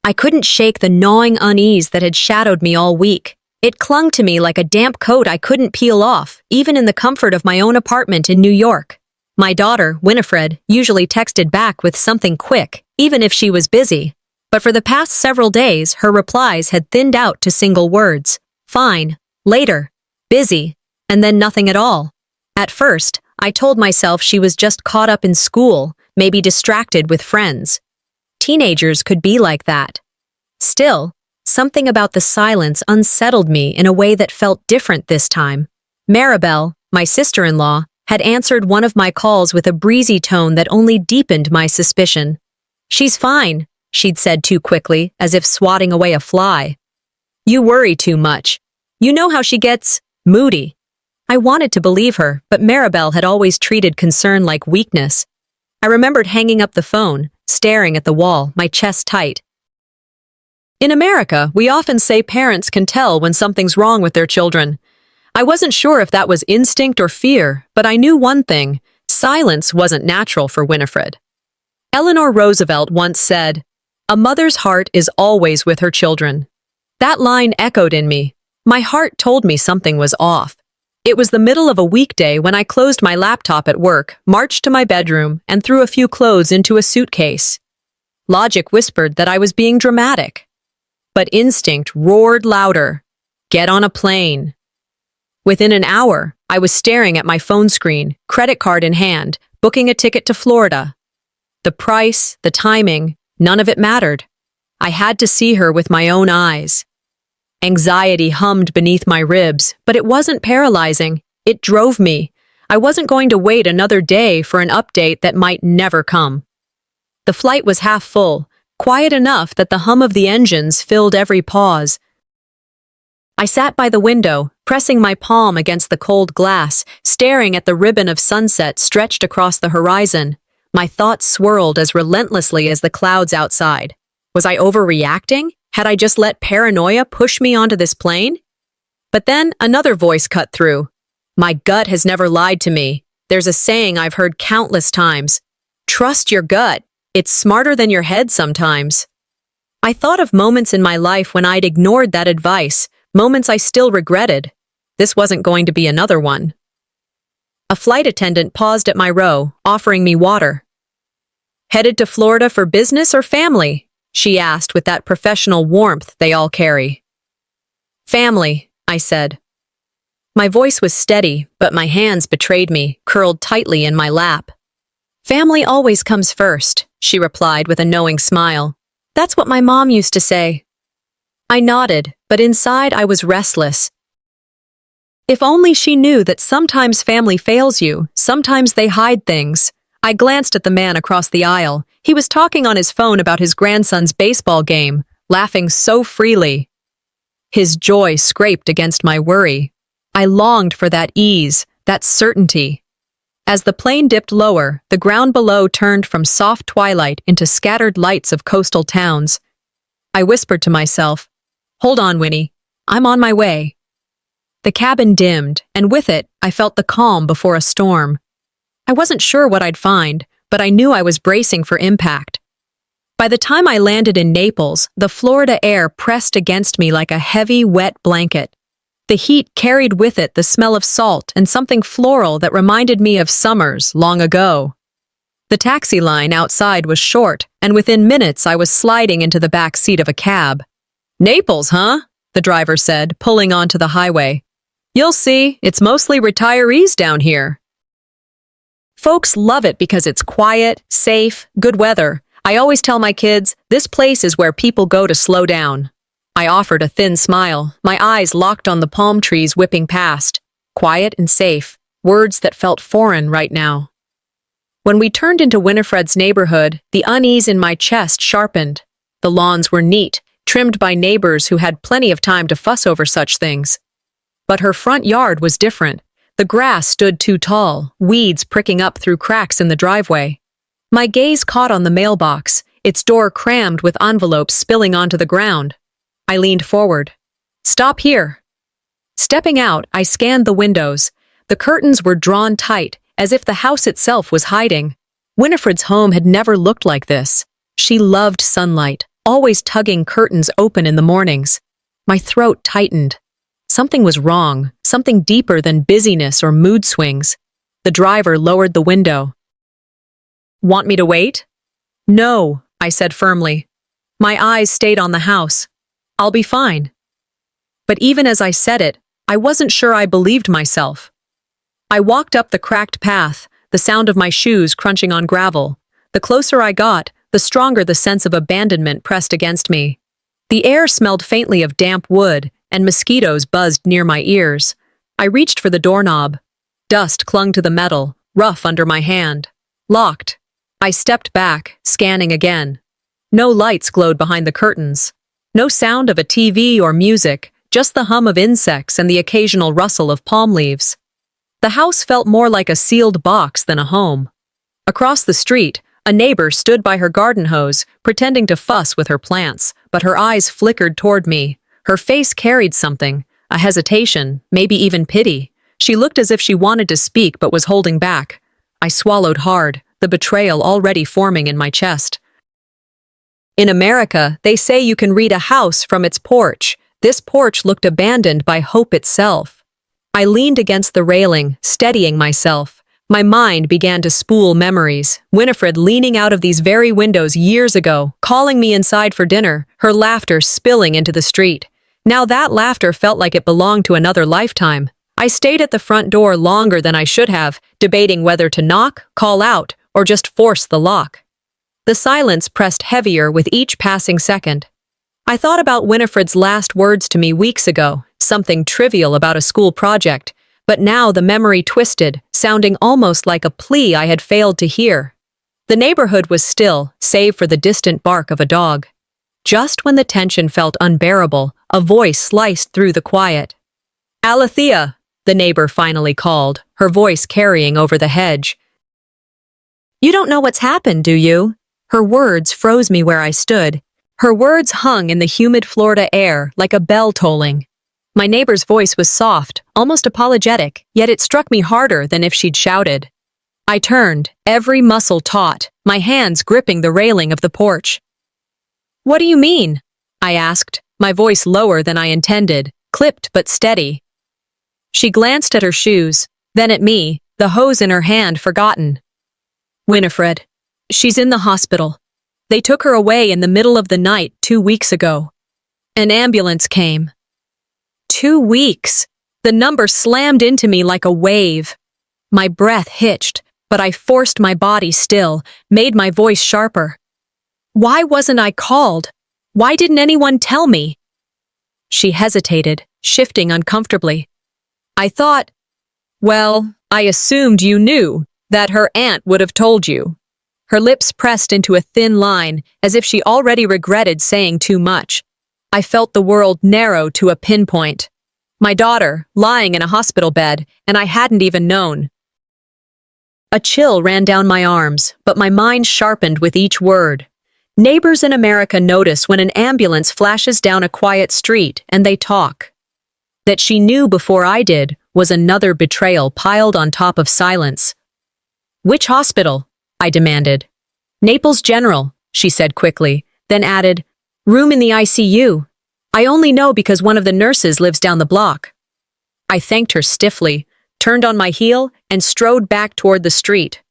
I couldn't shake the gnawing unease that had shadowed me all week. It clung to me like a damp coat I couldn't peel off, even in the comfort of my own apartment in New York. My daughter, Winfred, usually texted back with something quick, even if she was busy. But for the past several days, her replies had thinned out to single words. Fine, later, busy, and then nothing at all. At first, I told myself she was just caught up in school, maybe distracted with friends. Teenagers could be like that. Still, something about the silence unsettled me in a way that felt different this time. Marabel, my sister-in-law, had answered one of my calls with a breezy tone that only deepened my suspicion. "She's fine," she'd said too quickly, as if swatting away a fly. "You worry too much. You know how she gets moody." I wanted to believe her, but Marabel had always treated concern like weakness. I remembered hanging up the phone, staring at the wall, my chest tight. In America, we often say parents can tell when something's wrong with their children. I wasn't sure if that was instinct or fear, but I knew one thing: silence wasn't natural for Winifred. Eleanor Roosevelt once said, "A mother's heart is always with her children." That line echoed in me. My heart told me something was off. It was the middle of a weekday when I closed my laptop at work, marched to my bedroom, and threw a few clothes into a suitcase. Logic whispered that I was being dramatic. But instinct roared louder. Get on a plane. Within an hour, I was staring at my phone screen, credit card in hand, booking a ticket to Florida. The price, the timing, none of it mattered. I had to see her with my own eyes. Anxiety hummed beneath my ribs, but it wasn't paralyzing. It drove me. I wasn't going to wait another day for an update that might never come. The flight was half full, quiet enough that the hum of the engines filled every pause. I sat by the window, pressing my palm against the cold glass, staring at the ribbon of sunset stretched across the horizon. My thoughts swirled as relentlessly as the clouds outside. Was I overreacting? Had I just let paranoia push me onto this plane? But then another voice cut through. My gut has never lied to me. There's a saying I've heard countless times. Trust your gut. It's smarter than your head sometimes. I thought of moments in my life when I'd ignored that advice, moments I still regretted. This wasn't going to be another one. A flight attendant paused at my row, offering me water. "Headed to Florida for business or family?" she asked with that professional warmth they all carry. "Family," I said. My voice was steady, but my hands betrayed me, curled tightly in my lap. "Family always comes first," she replied with a knowing smile. "That's what my mom used to say." I nodded, but inside I was restless. If only she knew that sometimes family fails you, sometimes they hide things. I glanced at the man across the aisle. He was talking on his phone about his grandson's baseball game, laughing so freely. His joy scraped against my worry. I longed for that ease, that certainty. As the plane dipped lower, the ground below turned from soft twilight into scattered lights of coastal towns. I whispered to myself, "Hold on, Winnie. I'm on my way." The cabin dimmed, and with it, I felt the calm before a storm. I wasn't sure what I'd find, but I knew I was bracing for impact. By the time I landed in Naples, the Florida air pressed against me like a heavy, wet blanket. The heat carried with it the smell of salt and something floral that reminded me of summers long ago. The taxi line outside was short, and within minutes I was sliding into the back seat of a cab. "Naples, huh?" the driver said, pulling onto the highway. "You'll see, it's mostly retirees down here. Folks love it because it's quiet, safe, good weather. I always tell my kids, this place is where people go to slow down." I offered a thin smile, my eyes locked on the palm trees whipping past. Quiet and safe, words that felt foreign right now. When we turned into Winifred's neighborhood, the unease in my chest sharpened. The lawns were neat, trimmed by neighbors who had plenty of time to fuss over such things. But her front yard was different. The grass stood too tall, weeds pricking up through cracks in the driveway. My gaze caught on the mailbox, its door crammed with envelopes spilling onto the ground. I leaned forward. "Stop here." Stepping out, I scanned the windows. The curtains were drawn tight, as if the house itself was hiding. Winifred's home had never looked like this. She loved sunlight, always tugging curtains open in the mornings. My throat tightened. Something was wrong, something deeper than busyness or mood swings. The driver lowered the window. "Want me to wait?" "No," I said firmly. My eyes stayed on the house. "I'll be fine." But even as I said it, I wasn't sure I believed myself. I walked up the cracked path, the sound of my shoes crunching on gravel. The closer I got, the stronger the sense of abandonment pressed against me. The air smelled faintly of damp wood, and mosquitoes buzzed near my ears. I reached for the doorknob. Dust clung to the metal, rough under my hand. Locked. I stepped back, scanning again. No lights glowed behind the curtains. No sound of a TV or music, just the hum of insects and the occasional rustle of palm leaves. The house felt more like a sealed box than a home. Across the street, a neighbor stood by her garden hose, pretending to fuss with her plants, but her eyes flickered toward me. Her face carried something, a hesitation, maybe even pity. She looked as if she wanted to speak but was holding back. I swallowed hard, the betrayal already forming in my chest. In America, they say you can read a house from its porch. This porch looked abandoned by hope itself. I leaned against the railing, steadying myself. My mind began to spool memories. Winfred leaning out of these very windows years ago, calling me inside for dinner, her laughter spilling into the street. Now that laughter felt like it belonged to another lifetime. I stayed at the front door longer than I should have, debating whether to knock, call out, or just force the lock. The silence pressed heavier with each passing second. I thought about Winifred's last words to me weeks ago, something trivial about a school project, but now the memory twisted, sounding almost like a plea I had failed to hear. The neighborhood was still, save for the distant bark of a dog. Just when the tension felt unbearable, a voice sliced through the quiet. "Alethea," the neighbor finally called, her voice carrying over the hedge. "You don't know what's happened, do you?" Her words froze me where I stood. Her words hung in the humid Florida air like a bell tolling. My neighbor's voice was soft, almost apologetic, yet it struck me harder than if she'd shouted. I turned, every muscle taut, my hands gripping the railing of the porch. "What do you mean?" I asked, my voice lower than I intended, clipped but steady. She glanced at her shoes, then at me, the hose in her hand forgotten. "Winifred. She's in the hospital. They took her away in the middle of the night 2 weeks ago. An ambulance came." 2 weeks. The number slammed into me like a wave. My breath hitched, but I forced my body still, made my voice sharper. "Why wasn't I called? Why didn't anyone tell me?" She hesitated, shifting uncomfortably. Well, I assumed you knew, that her aunt would have told you." Her lips pressed into a thin line, as if she already regretted saying too much. I felt the world narrow to a pinpoint. My daughter, lying in a hospital bed, and I hadn't even known. A chill ran down my arms, but my mind sharpened with each word. Neighbors in America notice when an ambulance flashes down a quiet street, and they talk. That she knew before I did was another betrayal piled on top of silence. "Which hospital?" I demanded. "Naples General," she said quickly, then added, "Room in the ICU. I only know because one of the nurses lives down the block." I thanked her stiffly, turned on my heel, and strode back toward the street.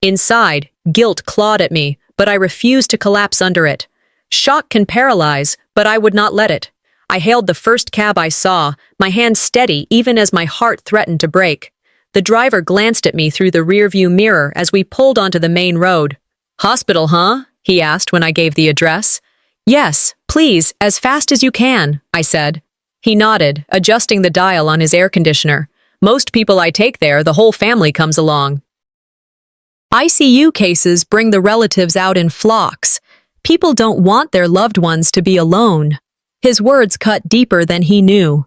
Inside, guilt clawed at me, but I refused to collapse under it. Shock can paralyze, but I would not let it. I hailed the first cab I saw, my hand steady even as my heart threatened to break. The driver glanced at me through the rearview mirror as we pulled onto the main road. "Hospital, huh?" he asked when I gave the address. "Yes, please, as fast as you can," I said. He nodded, adjusting the dial on his air conditioner. "Most people I take there, the whole family comes along." ICU cases bring the relatives out in flocks. People don't want their loved ones to be alone. His words cut deeper than he knew.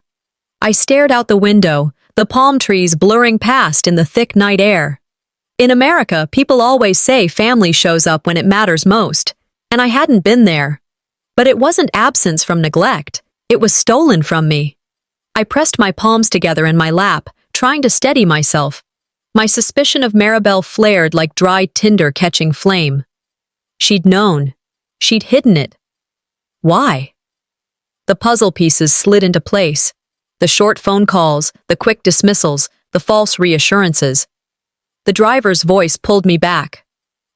I stared out the window, the palm trees blurring past in the thick night air. In America, people always say family shows up when it matters most, and I hadn't been there. But it wasn't absence from neglect, it was stolen from me. I pressed my palms together in my lap, trying to steady myself. My suspicion of Marabel flared like dry tinder catching flame. She'd known. She'd hidden it. Why? The puzzle pieces slid into place. The short phone calls, the quick dismissals, the false reassurances. The driver's voice pulled me back.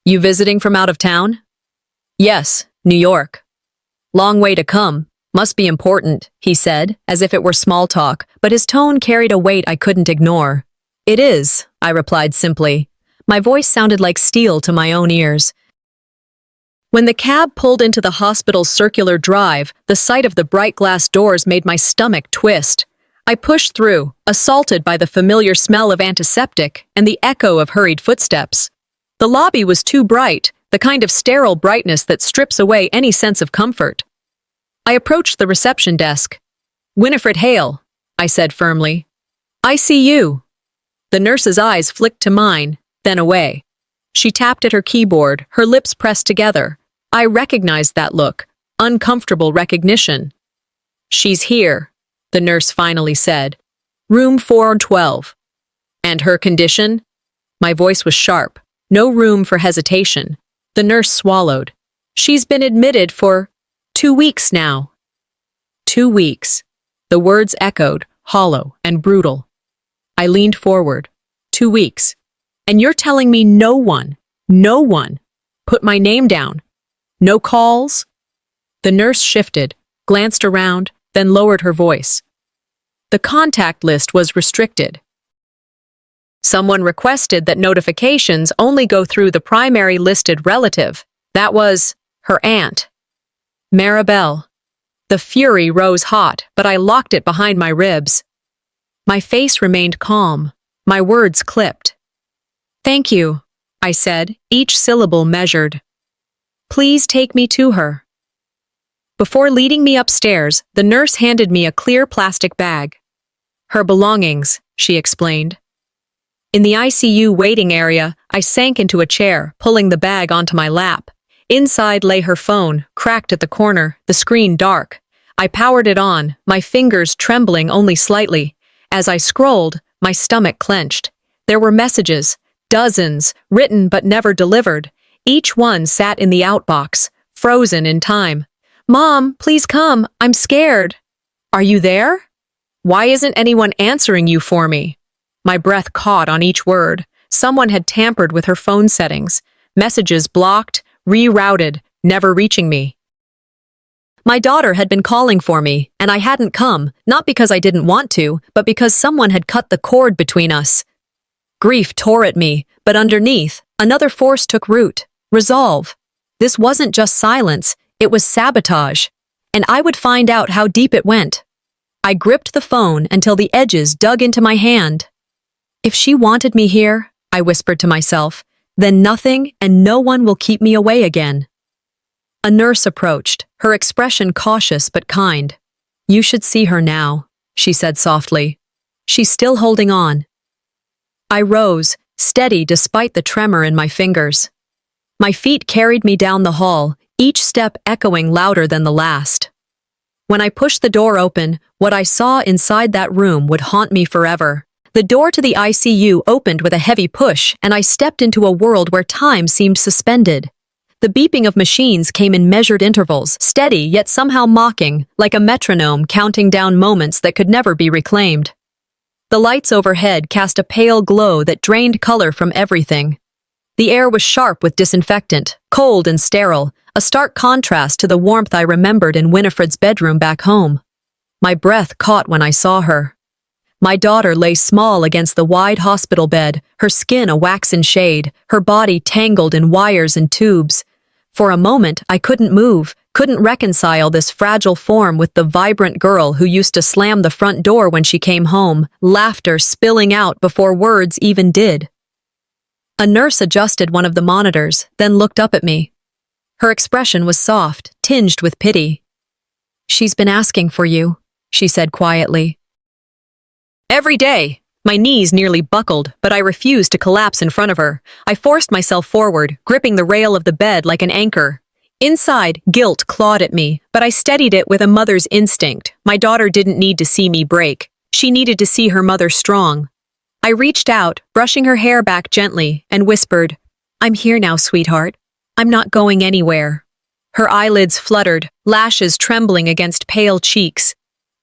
You visiting from out of town? Yes, New York. Long way to come. Must be important, he said, as if it were small talk, but his tone carried a weight I couldn't ignore. It is, I replied simply. My voice sounded like steel to my own ears. When the cab pulled into the hospital's circular drive, the sight of the bright glass doors made my stomach twist. I pushed through, assaulted by the familiar smell of antiseptic and the echo of hurried footsteps. The lobby was too bright, the kind of sterile brightness that strips away any sense of comfort. I approached the reception desk. Winfred Hale, I said firmly. ICU. The nurse's eyes flicked to mine, then away. She tapped at her keyboard, her lips pressed together. I recognized that look, uncomfortable recognition. She's here, the nurse finally said. Room 412. And her condition? My voice was sharp, no room for hesitation. The nurse swallowed. She's been admitted for 2 weeks now. 2 weeks. The words echoed, hollow and brutal. I leaned forward. 2 weeks. And you're telling me no one, put my name down? No calls? The nurse shifted, glanced around, then lowered her voice. The contact list was restricted. Someone requested that notifications only go through the primary listed relative. That was her aunt. Marabel. The fury rose hot, but I locked it behind my ribs. My face remained calm. My words clipped. Thank you, I said, each syllable measured. Please take me to her. Before leading me upstairs, the nurse handed me a clear plastic bag. Her belongings, she explained. In the ICU waiting area, I sank into a chair, pulling the bag onto my lap. Inside lay her phone, cracked at the corner, the screen dark. I powered it on, my fingers trembling only slightly. As I scrolled, my stomach clenched. There were messages, dozens, written but never delivered. Each one sat in the outbox, frozen in time. Mom, please come, I'm scared. Are you there? Why isn't anyone answering you for me? My breath caught on each word. Someone had tampered with her phone settings. Messages blocked, rerouted, never reaching me. My daughter had been calling for me, and I hadn't come, not because I didn't want to, but because someone had cut the cord between us. Grief tore at me, but underneath, another force took root. Resolve. This wasn't just silence, it was sabotage. And I would find out how deep it went. I gripped the phone until the edges dug into my hand. If she wanted me here, I whispered to myself, then nothing and no one will keep me away again. A nurse approached, her expression cautious but kind. You should see her now, she said softly. She's still holding on. I rose, steady despite the tremor in my fingers. My feet carried me down the hall, each step echoing louder than the last. When I pushed the door open, what I saw inside that room would haunt me forever. The door to the ICU opened with a heavy push, and I stepped into a world where time seemed suspended. The beeping of machines came in measured intervals, steady yet somehow mocking, like a metronome counting down moments that could never be reclaimed. The lights overhead cast a pale glow that drained color from everything. The air was sharp with disinfectant, cold and sterile, a stark contrast to the warmth I remembered in Winifred's bedroom back home. My breath caught when I saw her. My daughter lay small against the wide hospital bed, her skin a waxen shade, her body tangled in wires and tubes. For a moment, I couldn't move, couldn't reconcile this fragile form with the vibrant girl who used to slam the front door when she came home, laughter spilling out before words even did. A nurse adjusted one of the monitors, then looked up at me. Her expression was soft, tinged with pity. She's been asking for you, she said quietly. Every day. My knees nearly buckled, but I refused to collapse in front of her. I forced myself forward, gripping the rail of the bed like an anchor. Inside, guilt clawed at me, but I steadied it with a mother's instinct. My daughter didn't need to see me break. She needed to see her mother strong. I reached out, brushing her hair back gently, and whispered, I'm here now, sweetheart. I'm not going anywhere. Her eyelids fluttered, lashes trembling against pale cheeks.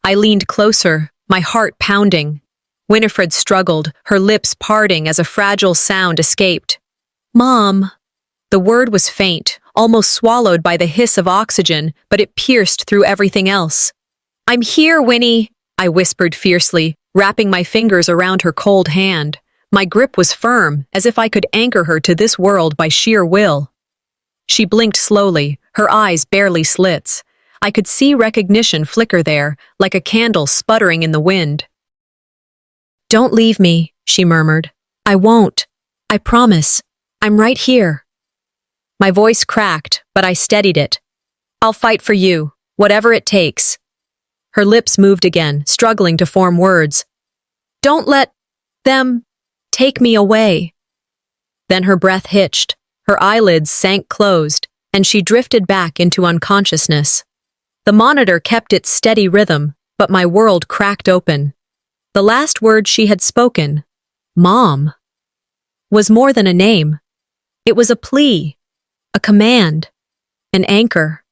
I leaned closer, my heart pounding. Winifred struggled, her lips parting as a fragile sound escaped. "Mom." The word was faint, almost swallowed by the hiss of oxygen, but it pierced through everything else. "I'm here, Winnie," I whispered fiercely, wrapping my fingers around her cold hand. My grip was firm, as if I could anchor her to this world by sheer will. She blinked slowly, her eyes barely slits. I could see recognition flicker there, like a candle sputtering in the wind. "Don't leave me," she murmured. "I won't. I promise. I'm right here." My voice cracked, but I steadied it. "I'll fight for you, whatever it takes." Her lips moved again, struggling to form words. "Don't let them take me away." Then her breath hitched, her eyelids sank closed, and she drifted back into unconsciousness. The monitor kept its steady rhythm, but my world cracked open. The last word she had spoken, "Mom," was more than a name. It was a plea, a command, an anchor.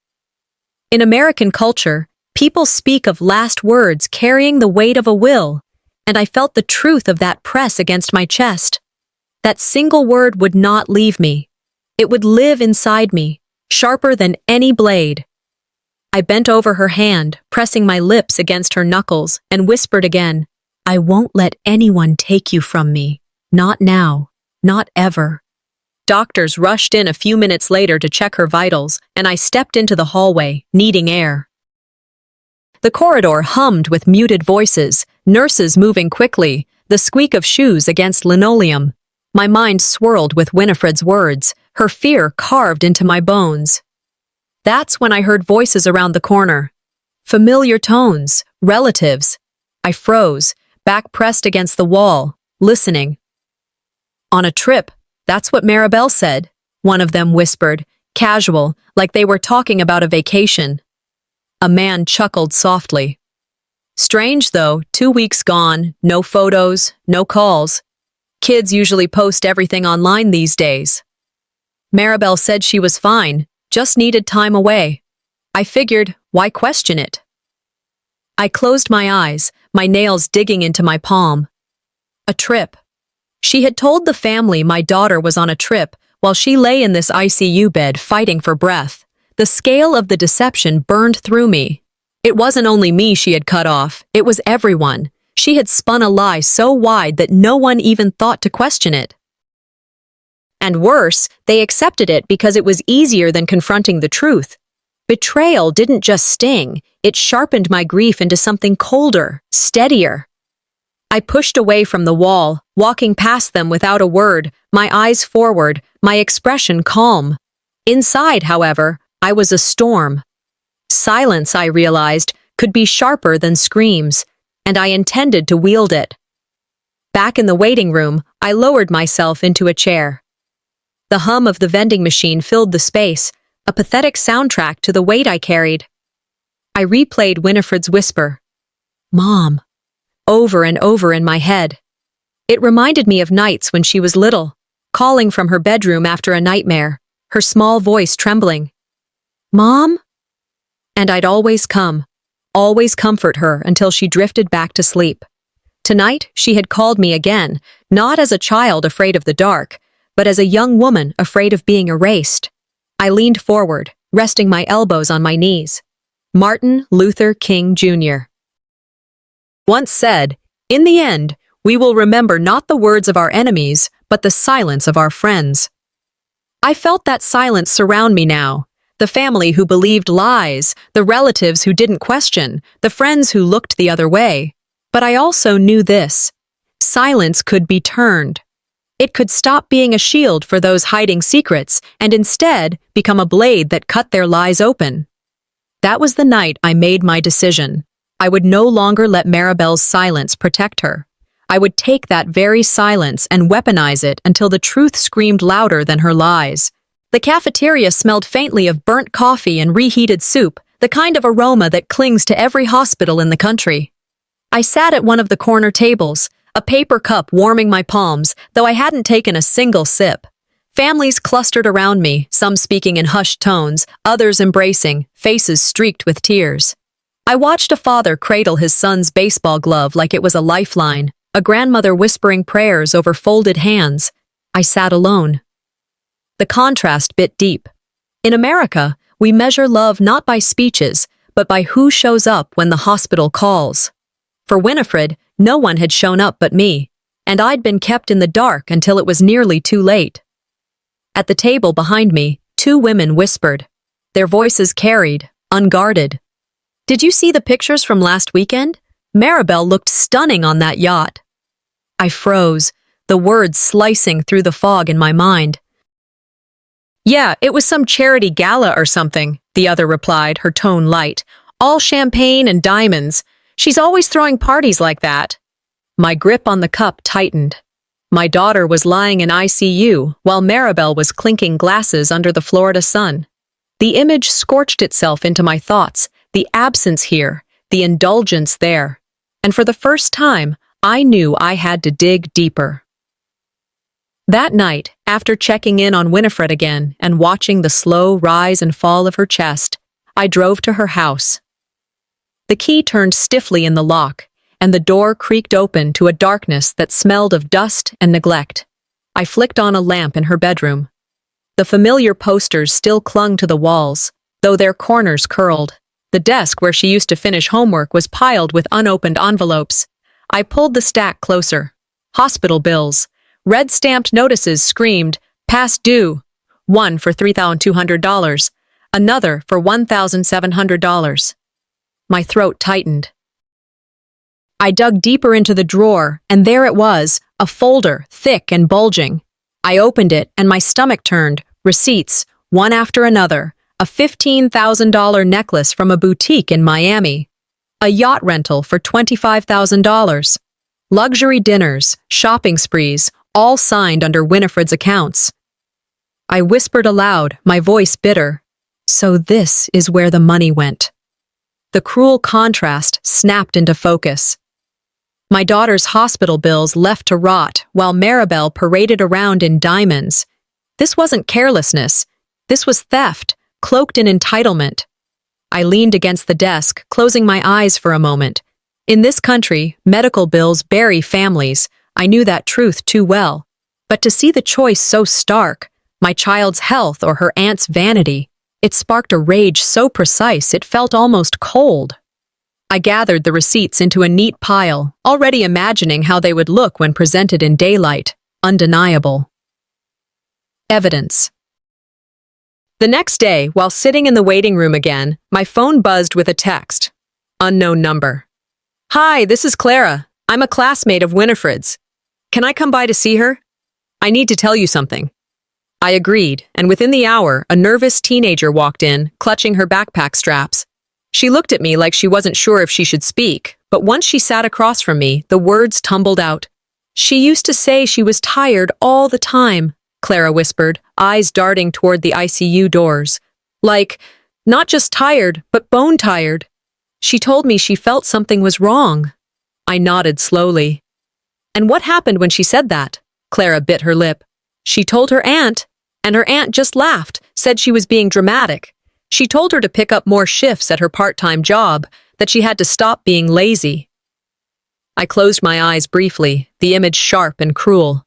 In American culture, people speak of last words carrying the weight of a will, and I felt the truth of that press against my chest. That single word would not leave me. It would live inside me, sharper than any blade. I bent over her hand, pressing my lips against her knuckles, and whispered again, "I won't let anyone take you from me. Not now. Not ever." Doctors rushed in a few minutes later to check her vitals, and I stepped into the hallway, needing air. The corridor hummed with muted voices, nurses moving quickly, the squeak of shoes against linoleum. My mind swirled with Winifred's words, her fear carved into my bones. That's when I heard voices around the corner. Familiar tones, relatives. I froze, back pressed against the wall, listening. "On a trip, that's what Marabel said," one of them whispered, casual, like they were talking about a vacation. A man chuckled softly. "Strange, though, 2 weeks gone, no photos, no calls. Kids usually post everything online these days." Marabel said she was fine, just needed time away. I figured, why question it? I closed my eyes, my nails digging into my palm. A trip. She had told the family my daughter was on a trip while she lay in this ICU bed fighting for breath. The scale of the deception burned through me. It wasn't only me she had cut off, it was everyone. She had spun a lie so wide that no one even thought to question it. And worse, they accepted it because it was easier than confronting the truth. Betrayal didn't just sting, it sharpened my grief into something colder, steadier. I pushed away from the wall, walking past them without a word, my eyes forward, my expression calm. Inside, however, I was a storm. Silence, I realized, could be sharper than screams, and I intended to wield it. Back in the waiting room, I lowered myself into a chair. The hum of the vending machine filled the space, a pathetic soundtrack to the weight I carried. I replayed Winifred's whisper, "Mom," over and over in my head. It reminded me of nights when she was little, calling from her bedroom after a nightmare, her small voice trembling. "Mom?" And I'd always come, always comfort her until she drifted back to sleep. Tonight, she had called me again, not as a child afraid of the dark, but as a young woman afraid of being erased. I leaned forward, resting my elbows on my knees. Martin Luther King Jr. once said, "In the end, we will remember not the words of our enemies, but the silence of our friends." I felt that silence surround me now. The family who believed lies, the relatives who didn't question, the friends who looked the other way. But I also knew this. Silence could be turned. It could stop being a shield for those hiding secrets and instead become a blade that cut their lies open. That was the night I made my decision. I would no longer let Marabel's silence protect her. I would take that very silence and weaponize it until the truth screamed louder than her lies. The cafeteria smelled faintly of burnt coffee and reheated soup, the kind of aroma that clings to every hospital in the country. I sat at one of the corner tables, a paper cup warming my palms, though I hadn't taken a single sip. Families clustered around me, some speaking in hushed tones, others embracing, faces streaked with tears. I watched a father cradle his son's baseball glove like it was a lifeline, a grandmother whispering prayers over folded hands. I sat alone. The contrast bit deep. In America, we measure love not by speeches, but by who shows up when the hospital calls. For Winfred, no one had shown up but me, and I'd been kept in the dark until it was nearly too late. At the table behind me, two women whispered. Their voices carried, unguarded. "Did you see the pictures from last weekend? Marabel looked stunning on that yacht." I froze, the words slicing through the fog in my mind. "Yeah, it was some charity gala or something," the other replied, her tone light. "All champagne and diamonds. She's always throwing parties like that." My grip on the cup tightened. My daughter was lying in ICU while Marabel was clinking glasses under the Florida sun. The image scorched itself into my thoughts, the absence here, the indulgence there. And for the first time, I knew I had to dig deeper. That night, after checking in on Winfred again and watching the slow rise and fall of her chest, I drove to her house. The key turned stiffly in the lock, and the door creaked open to a darkness that smelled of dust and neglect. I flicked on a lamp in her bedroom. The familiar posters still clung to the walls, though their corners curled. The desk where she used to finish homework was piled with unopened envelopes. I pulled the stack closer. Hospital bills. Red-stamped notices screamed, "Past due." One for $3,200. Another for $1,700. My throat tightened. I dug deeper into the drawer, and there it was, a folder, thick and bulging. I opened it, and my stomach turned. Receipts, one after another. A $15,000 necklace from a boutique in Miami. A yacht rental for $25,000. Luxury dinners, shopping sprees, all signed under Winfred's accounts. I whispered aloud, my voice bitter. So this is where the money went. The cruel contrast snapped into focus. My daughter's hospital bills left to rot while Marabel paraded around in diamonds. This wasn't carelessness. This was theft, cloaked in entitlement. I leaned against the desk, closing my eyes for a moment. In this country, medical bills bury families. I knew that truth too well. But to see the choice so stark, my child's health or her aunt's vanity, it sparked a rage so precise it felt almost cold. I gathered the receipts into a neat pile, already imagining how they would look when presented in daylight. Undeniable. Evidence. The next day, while sitting in the waiting room again, my phone buzzed with a text. Unknown number. "Hi, this is Clara. I'm a classmate of Winfred's. Can I come by to see her? I need to tell you something." I agreed, and within the hour, a nervous teenager walked in, clutching her backpack straps. She looked at me like she wasn't sure if she should speak, but once she sat across from me, the words tumbled out. "She used to say she was tired all the time," Clara whispered, eyes darting toward the ICU doors. "Like, not just tired, but bone-tired. She told me she felt something was wrong." I nodded slowly. "And what happened when she said that?" Clara bit her lip. "She told her aunt, and her aunt just laughed, said she was being dramatic. She told her to pick up more shifts at her part-time job, that she had to stop being lazy." I closed my eyes briefly, the image sharp and cruel.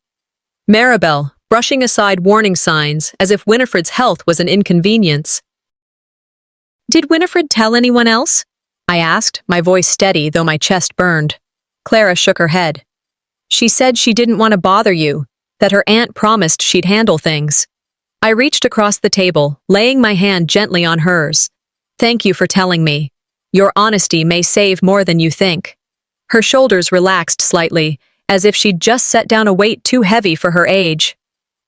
Marabel, brushing aside warning signs as if Winfred's health was an inconvenience. "Did Winfred tell anyone else?" I asked, my voice steady though my chest burned. Clara shook her head. "She said she didn't want to bother you, that her aunt promised she'd handle things." I reached across the table, laying my hand gently on hers. "Thank you for telling me. Your honesty may save more than you think." Her shoulders relaxed slightly, as if she'd just set down a weight too heavy for her age.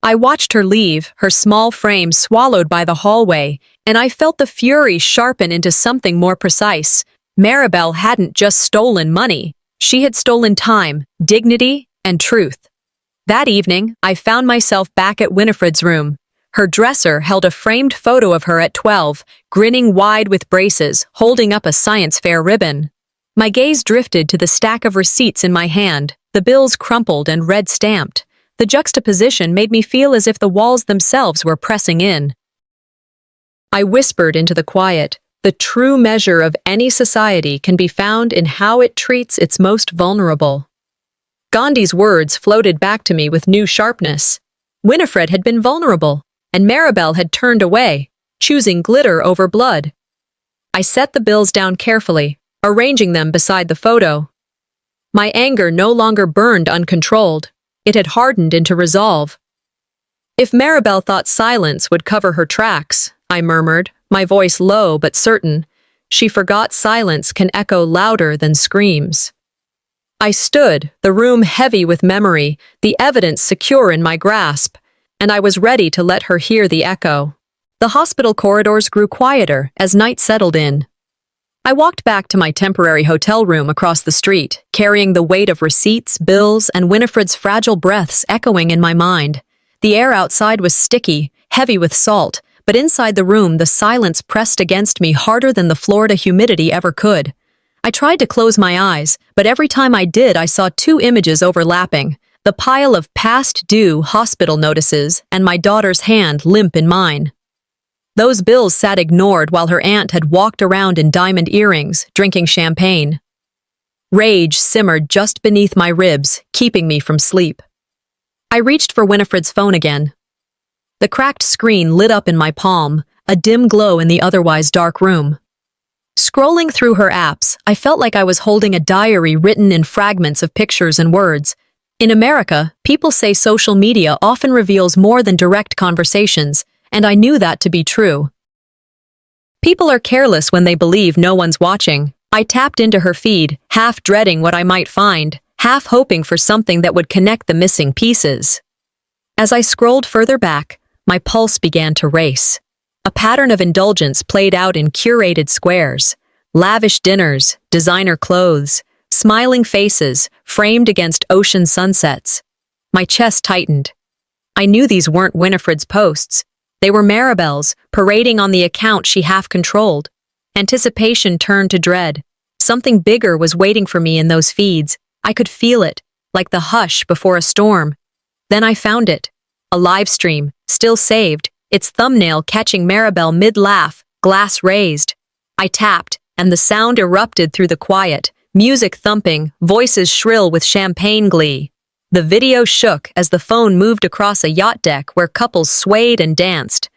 I watched her leave, her small frame swallowed by the hallway, and I felt the fury sharpen into something more precise. Marabel hadn't just stolen money. She had stolen time, dignity, and truth. That evening, I found myself back at Winfred's room. Her dresser held a framed photo of her at 12, grinning wide with braces, holding up a science fair ribbon. My gaze drifted to the stack of receipts in my hand, the bills crumpled and red-stamped. The juxtaposition made me feel as if the walls themselves were pressing in. I whispered into the quiet, "The true measure of any society can be found in how it treats its most vulnerable." Gandhi's words floated back to me with new sharpness. Winifred had been vulnerable, and Marabel had turned away, choosing glitter over blood. I set the bills down carefully, arranging them beside the photo. My anger no longer burned uncontrolled. It had hardened into resolve. "If Marabel thought silence would cover her tracks," I murmured, my voice low but certain, "she forgot silence can echo louder than screams." I stood, the room heavy with memory, the evidence secure in my grasp, and I was ready to let her hear the echo. The hospital corridors grew quieter as night settled in. I walked back to my temporary hotel room across the street, carrying the weight of receipts, bills, and Winifred's fragile breaths echoing in my mind. The air outside was sticky, heavy with salt, but inside the room the silence pressed against me harder than the Florida humidity ever could. I tried to close my eyes, but every time I did I saw two images overlapping, the pile of past due hospital notices and my daughter's hand limp in mine. Those bills sat ignored while her aunt had walked around in diamond earrings, drinking champagne. Rage simmered just beneath my ribs, keeping me from sleep. I reached for Winifred's phone again. The cracked screen lit up in my palm, a dim glow in the otherwise dark room. Scrolling through her apps, I felt like I was holding a diary written in fragments of pictures and words. In America, people say social media often reveals more than direct conversations, and I knew that to be true. People are careless when they believe no one's watching. I tapped into her feed, half dreading what I might find, half hoping for something that would connect the missing pieces. As I scrolled further back, my pulse began to race. A pattern of indulgence played out in curated squares, lavish dinners, designer clothes, smiling faces framed against ocean sunsets. My chest tightened. I knew these weren't Winifred's posts. They were Marabel's, parading on the account she half-controlled. Anticipation turned to dread. Something bigger was waiting for me in those feeds. I could feel it, like the hush before a storm. Then I found it. A live stream, still saved, its thumbnail catching Marabel mid-laugh, glass raised. I tapped, and the sound erupted through the quiet, music thumping, voices shrill with champagne glee. The video shook as the phone moved across a yacht deck where couples swayed and danced.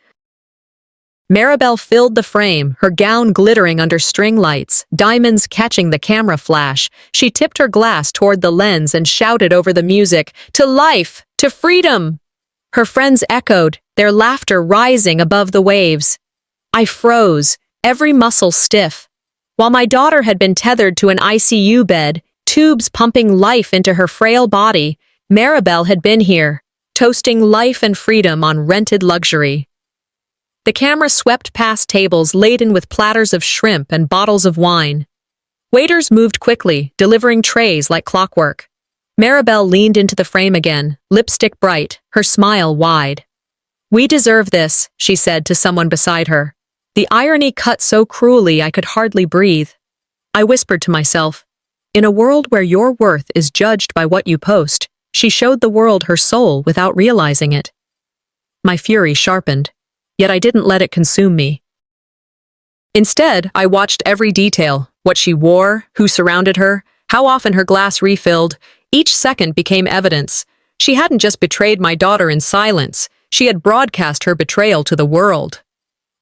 Marabel filled the frame, her gown glittering under string lights, diamonds catching the camera flash. She tipped her glass toward the lens and shouted over the music, "To life! To freedom!" Her friends echoed, their laughter rising above the waves. I froze, every muscle stiff. While my daughter had been tethered to an ICU bed, tubes pumping life into her frail body, Marabel had been here, toasting life and freedom on rented luxury. The camera swept past tables laden with platters of shrimp and bottles of wine. Waiters moved quickly, delivering trays like clockwork. Marabel leaned into the frame again, lipstick bright, her smile wide. "We deserve this," she said to someone beside her. The irony cut so cruelly I could hardly breathe. I whispered to myself, "In a world where your worth is judged by what you post, she showed the world her soul without realizing it." My fury sharpened, yet I didn't let it consume me. Instead, I watched every detail, what she wore, who surrounded her, how often her glass refilled. Each second became evidence. She hadn't just betrayed my daughter in silence, she had broadcast her betrayal to the world.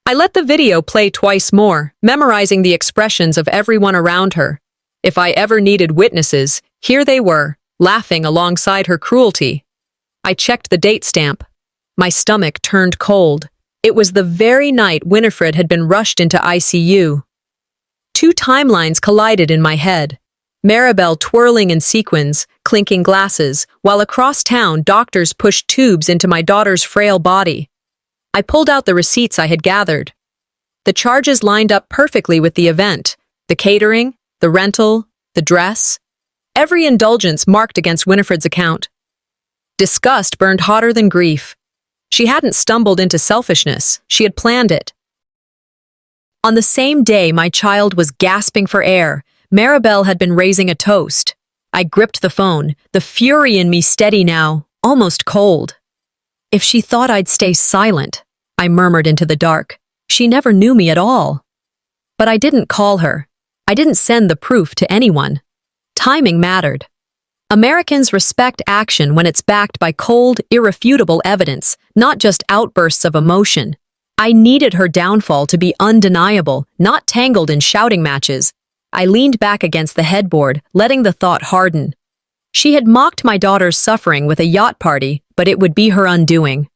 I let the video play twice more, memorizing the expressions of everyone around her. If I ever needed witnesses, here they were, laughing alongside her cruelty. I checked the date stamp. My stomach turned cold. It was the very night Winifred had been rushed into ICU. Two timelines collided in my head. Marabel twirling in sequins, clinking glasses, while across town doctors pushed tubes into my daughter's frail body. I pulled out the receipts I had gathered. The charges lined up perfectly with the event. The catering, the rental, the dress. Every indulgence marked against Winifred's account. Disgust burned hotter than grief. She hadn't stumbled into selfishness, she had planned it. On the same day my child was gasping for air, Marabel had been raising a toast. I gripped the phone, the fury in me steady now, almost cold. If she thought I'd stay silent, I murmured into the dark. She never knew me at all. But I didn't call her. I didn't send the proof to anyone. Timing mattered. Americans respect action when it's backed by cold, irrefutable evidence, not just outbursts of emotion. I needed her downfall to be undeniable, not tangled in shouting matches. I leaned back against the headboard, letting the thought harden. She had mocked my daughter's suffering with a yacht party, but it would be her undoing.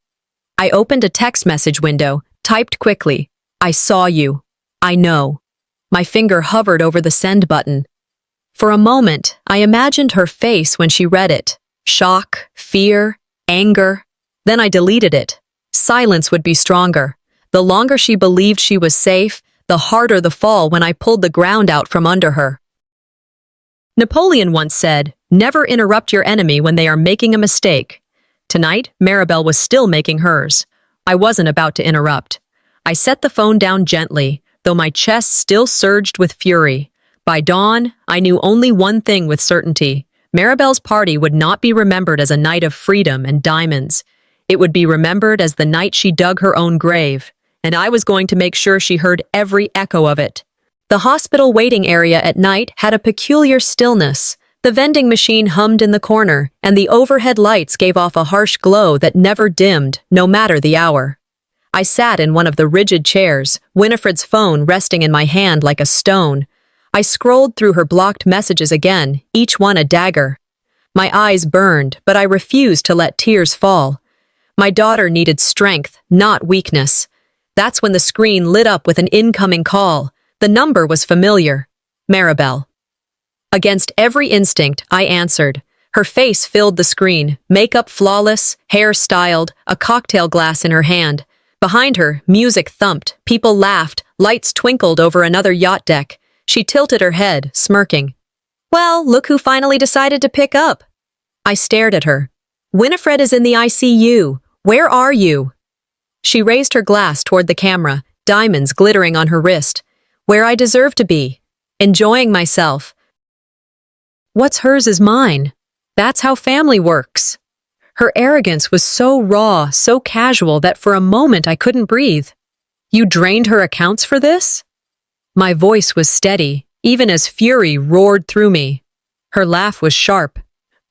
I opened a text message window, typed quickly, "I saw you. I know." My finger hovered over the send button. For a moment, I imagined her face when she read it. Shock, fear, anger. Then I deleted it. Silence would be stronger. The longer she believed she was safe, the harder the fall when I pulled the ground out from under her. Napoleon once said, "Never interrupt your enemy when they are making a mistake." Tonight, Marabel was still making hers. I wasn't about to interrupt. I set the phone down gently, though my chest still surged with fury. By dawn, I knew only one thing with certainty. Marabel's party would not be remembered as a night of freedom and diamonds. It would be remembered as the night she dug her own grave, and I was going to make sure she heard every echo of it. The hospital waiting area at night had a peculiar stillness. The vending machine hummed in the corner, and the overhead lights gave off a harsh glow that never dimmed, no matter the hour. I sat in one of the rigid chairs, Winifred's phone resting in my hand like a stone. I scrolled through her blocked messages again, each one a dagger. My eyes burned, but I refused to let tears fall. My daughter needed strength, not weakness. That's when the screen lit up with an incoming call. The number was familiar. Marabel. Against every instinct, I answered. Her face filled the screen, makeup flawless, hair styled, a cocktail glass in her hand. Behind her, music thumped, people laughed, lights twinkled over another yacht deck. She tilted her head, smirking. "Well, look who finally decided to pick up." I stared at her. "Winifred is in the ICU. Where are you?" She raised her glass toward the camera, diamonds glittering on her wrist. "Where I deserve to be. Enjoying myself." What's hers is mine. That's how family works. Her arrogance was so raw, so casual that for a moment I couldn't breathe. "You drained her accounts for this?" My voice was steady, even as fury roared through me. Her laugh was sharp.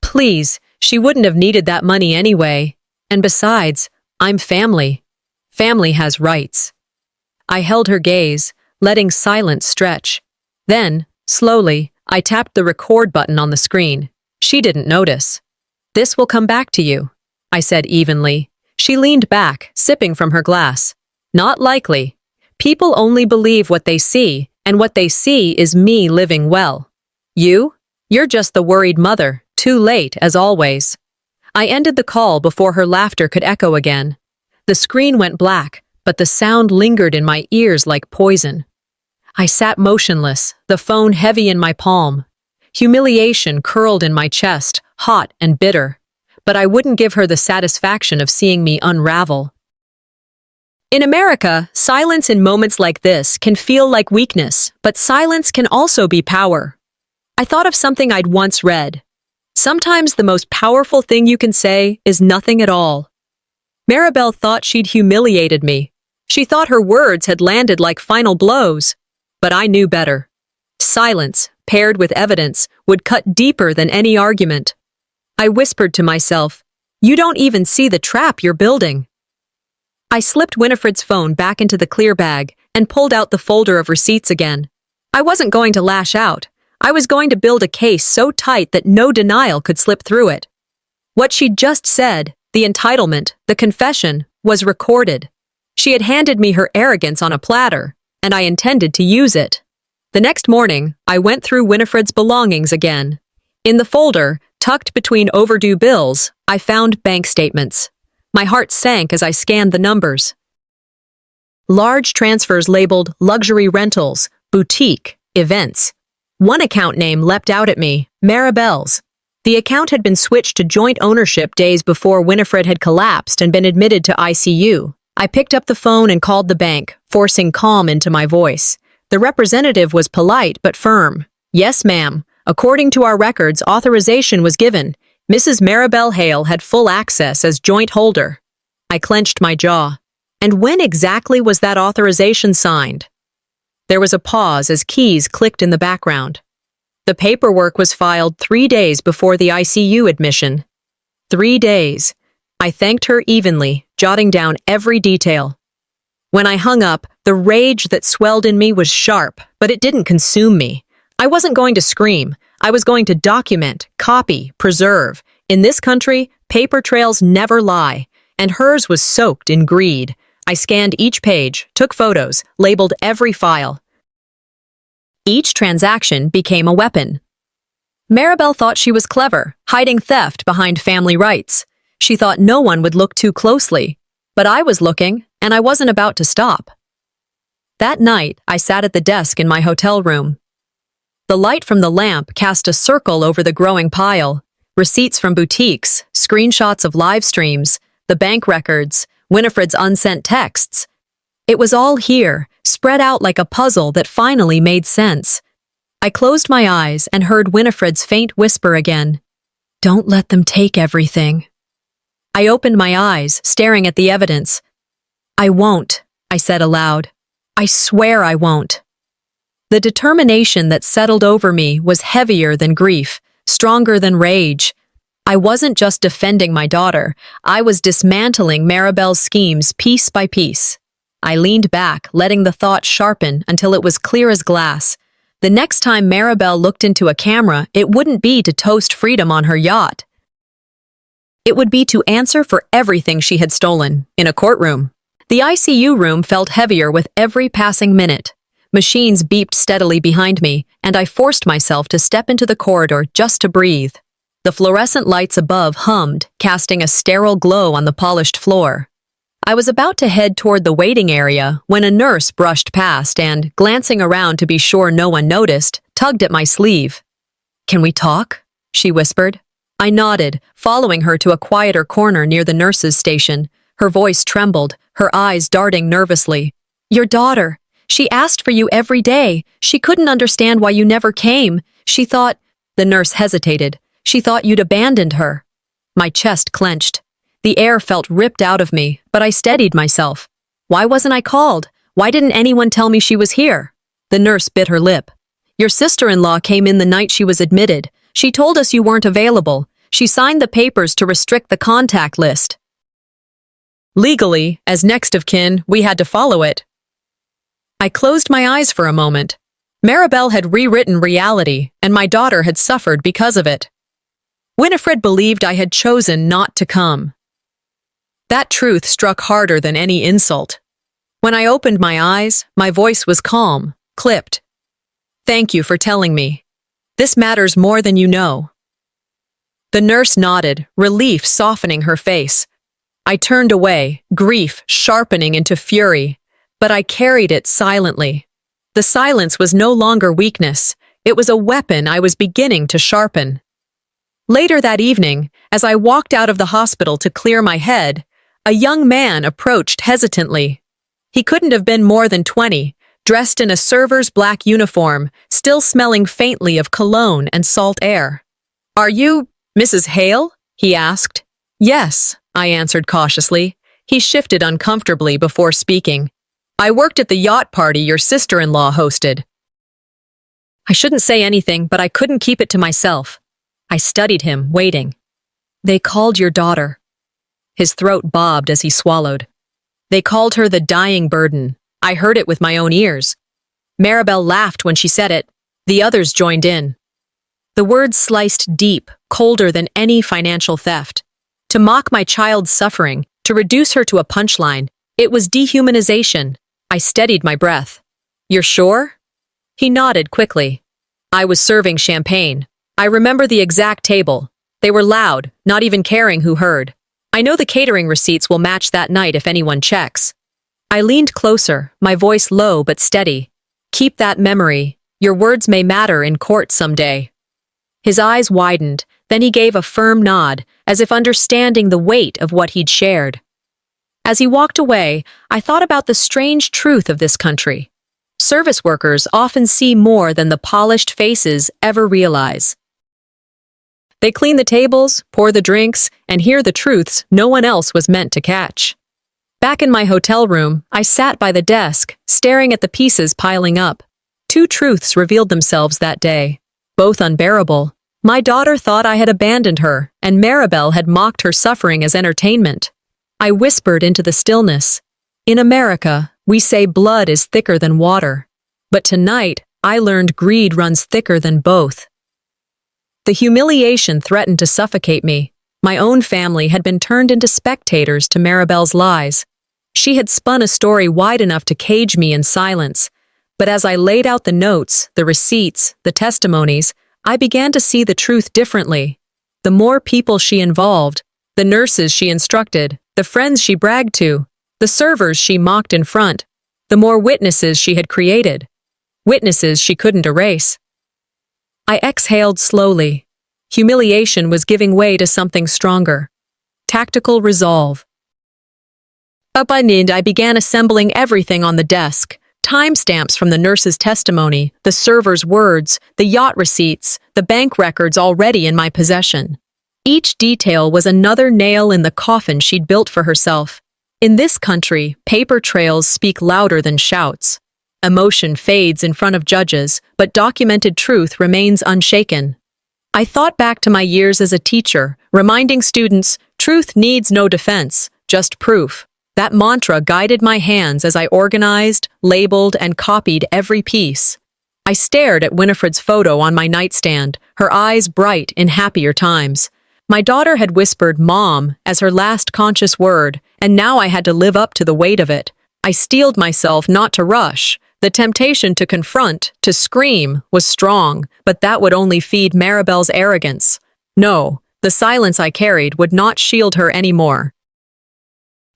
"Please, she wouldn't have needed that money anyway. And besides, I'm family. Family has rights." I held her gaze, letting silence stretch. Then, slowly, I tapped the record button on the screen. She didn't notice. "This will come back to you," I said evenly. She leaned back, sipping from her glass. "Not likely. People only believe what they see, and what they see is me living well. You're just the worried mother, too late, as always." I ended the call before her laughter could echo again. The screen went black, but the sound lingered in my ears like poison. I sat motionless, the phone heavy in my palm. Humiliation curled in my chest, hot and bitter. But I wouldn't give her the satisfaction of seeing me unravel. In America, silence in moments like this can feel like weakness, but silence can also be power. I thought of something I'd once read. Sometimes the most powerful thing you can say is nothing at all. Marabel thought she'd humiliated me. She thought her words had landed like final blows. But I knew better. Silence, paired with evidence, would cut deeper than any argument. I whispered to myself, "You don't even see the trap you're building." I slipped Winifred's phone back into the clear bag and pulled out the folder of receipts again. I wasn't going to lash out. I was going to build a case so tight that no denial could slip through it. What she'd just said, the entitlement, the confession, was recorded. She had handed me her arrogance on a platter, and I intended to use it. The next morning, I went through Winifred's belongings again. In the folder, tucked between overdue bills, I found bank statements. My heart sank as I scanned the numbers. Large transfers labeled luxury rentals, boutique, events. One account name leapt out at me, Marabel's. The account had been switched to joint ownership days before Winifred had collapsed and been admitted to ICU. I picked up the phone and called the bank, forcing calm into my voice. The representative was polite but firm. "Yes, ma'am. According to our records, authorization was given. Mrs. Marabel Hale had full access as joint holder. I clenched my jaw. And when exactly was that authorization signed? There was a pause as keys clicked in the background. The paperwork was filed 3 days before the ICU admission. 3 days. I thanked her evenly, jotting down every detail. When I hung up, the rage that swelled in me was sharp, but it didn't consume me. I wasn't going to scream. I was going to document, copy, preserve. In this country, paper trails never lie, and hers was soaked in greed. I scanned each page, took photos, labeled every file. Each transaction became a weapon. Marabel thought she was clever, hiding theft behind family rights. She thought no one would look too closely. But I was looking, and I wasn't about to stop. That night, I sat at the desk in my hotel room. The light from the lamp cast a circle over the growing pile. Receipts from boutiques, screenshots of live streams, the bank records, Winifred's unsent texts. It was all here, spread out like a puzzle that finally made sense. I closed my eyes and heard Winifred's faint whisper again. "Don't let them take everything." I opened my eyes, staring at the evidence. "I won't," I said aloud. "I swear I won't." The determination that settled over me was heavier than grief, stronger than rage. I wasn't just defending my daughter, I was dismantling Marabel's schemes piece by piece. I leaned back, letting the thought sharpen until it was clear as glass. The next time Marabel looked into a camera, it wouldn't be to toast freedom on her yacht. It would be to answer for everything she had stolen, in a courtroom. The ICU room felt heavier with every passing minute. Machines beeped steadily behind me, and I forced myself to step into the corridor just to breathe. The fluorescent lights above hummed, casting a sterile glow on the polished floor. I was about to head toward the waiting area when a nurse brushed past and, glancing around to be sure no one noticed, tugged at my sleeve. "Can we talk?" she whispered. I nodded, following her to a quieter corner near the nurse's station. Her voice trembled, her eyes darting nervously. "Your daughter. She asked for you every day. She couldn't understand why you never came. She thought—" The nurse hesitated. "She thought you'd abandoned her." My chest clenched. The air felt ripped out of me, but I steadied myself. Why wasn't I called? Why didn't anyone tell me she was here? The nurse bit her lip. "Your sister-in-law came in the night she was admitted. She told us you weren't available. She signed the papers to restrict the contact list. Legally, as next of kin, we had to follow it." I closed my eyes for a moment. Marabel had rewritten reality, and my daughter had suffered because of it. Winifred believed I had chosen not to come. That truth struck harder than any insult. When I opened my eyes, my voice was calm, clipped. "Thank you for telling me. This matters more than you know." The nurse nodded, relief softening her face. I turned away, grief sharpening into fury, but I carried it silently. The silence was no longer weakness. It was a weapon I was beginning to sharpen. Later that evening, as I walked out of the hospital to clear my head, a young man approached hesitantly. He couldn't have been more than 20, dressed in a server's black uniform, still smelling faintly of cologne and salt air. "Are you Mrs. Hale?" he asked. "Yes," I answered cautiously. He shifted uncomfortably before speaking. "I worked at the yacht party your sister-in-law hosted." I shouldn't say anything, but I couldn't keep it to myself. I studied him, waiting. "They called your daughter." His throat bobbed as he swallowed. "They called her the dying burden. I heard it with my own ears." Marabel laughed when she said it. The others joined in. The words sliced deep, colder than any financial theft. To mock my child's suffering, to reduce her to a punchline, it was dehumanization. I steadied my breath. "You're sure?" He nodded quickly. "I was serving champagne. I remember the exact table. They were loud, not even caring who heard. I know the catering receipts will match that night if anyone checks." I leaned closer, my voice low but steady. "Keep that memory. Your words may matter in court someday." His eyes widened, then he gave a firm nod, as if understanding the weight of what he'd shared. As he walked away, I thought about the strange truth of this country. Service workers often see more than the polished faces ever realize. They clean the tables, pour the drinks, and hear the truths no one else was meant to catch. Back in my hotel room, I sat by the desk, staring at the pieces piling up. Two truths revealed themselves that day, both unbearable. My daughter thought I had abandoned her, and Marabel had mocked her suffering as entertainment. I whispered into the stillness. In America, we say blood is thicker than water. But tonight, I learned greed runs thicker than both. The humiliation threatened to suffocate me. My own family had been turned into spectators to Marabel's lies. She had spun a story wide enough to cage me in silence. But as I laid out the notes, the receipts, the testimonies, I began to see the truth differently. The more people she involved, the nurses she instructed, the friends she bragged to, the servers she mocked in front, the more witnesses she had created. Witnesses she couldn't erase. I exhaled slowly. Humiliation was giving way to something stronger. Tactical resolve. Up on end, I began assembling everything on the desk. Timestamps from the nurse's testimony, the server's words, the yacht receipts, the bank records already in my possession. Each detail was another nail in the coffin she'd built for herself. In this country, paper trails speak louder than shouts. Emotion fades in front of judges, but documented truth remains unshaken. I thought back to my years as a teacher, reminding students, truth needs no defense, just proof. That mantra guided my hands as I organized, labeled, and copied every piece. I stared at Winifred's photo on my nightstand, her eyes bright in happier times. My daughter had whispered "Mom" as her last conscious word, and now I had to live up to the weight of it. I steeled myself not to rush. The temptation to confront, to scream, was strong, but that would only feed Marabel's arrogance. No, the silence I carried would not shield her anymore.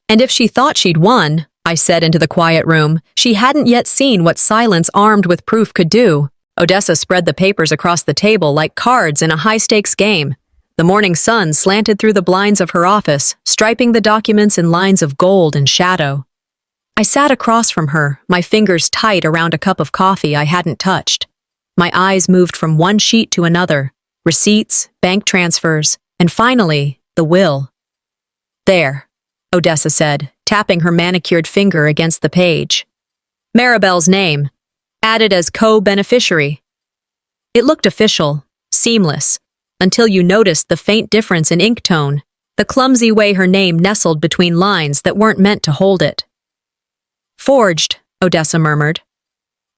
And if she thought she'd won, I said into the quiet room, she hadn't yet seen what silence armed with proof could do. Odessa spread the papers across the table like cards in a high-stakes game. The morning sun slanted through the blinds of her office, striping the documents in lines of gold and shadow. I sat across from her, my fingers tight around a cup of coffee I hadn't touched. My eyes moved from one sheet to another, receipts, bank transfers, and finally, the will. There, Odessa said, tapping her manicured finger against the page. Marabel's name, added as co-beneficiary. It looked official, seamless, until you noticed the faint difference in ink tone, the clumsy way her name nestled between lines that weren't meant to hold it. Forged, Odessa murmured.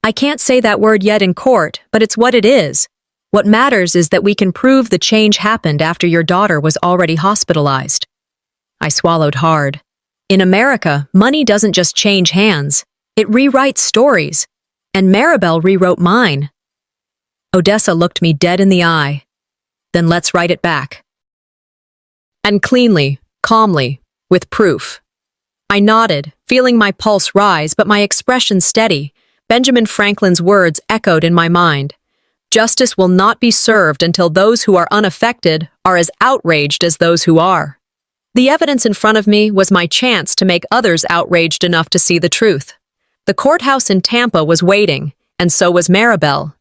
I can't say that word yet in court, but it's what it is. What matters is that we can prove the change happened after your daughter was already hospitalized. I swallowed hard. In America, money doesn't just change hands. It rewrites stories. And Marabel rewrote mine. Odessa looked me dead in the eye. Then let's write it back. And cleanly, calmly, with proof. I nodded, feeling my pulse rise but my expression steady. Benjamin Franklin's words echoed in my mind. Justice will not be served until those who are unaffected are as outraged as those who are. The evidence in front of me was my chance to make others outraged enough to see the truth. The courthouse in Tampa was waiting, and so was Marabel.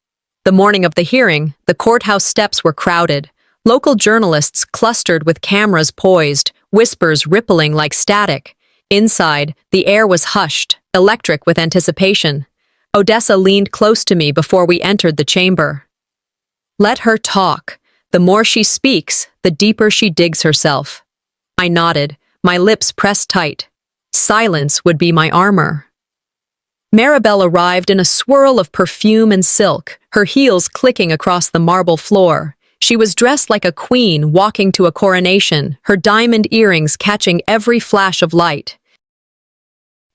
The morning of the hearing, the courthouse steps were crowded. Local journalists clustered with cameras poised, whispers rippling like static. Inside, the air was hushed, electric with anticipation. Odessa leaned close to me before we entered the chamber. Let her talk. The more she speaks, the deeper she digs herself. I nodded, my lips pressed tight. Silence would be my armor. Marabel arrived in a swirl of perfume and silk, her heels clicking across the marble floor. She was dressed like a queen walking to a coronation, her diamond earrings catching every flash of light.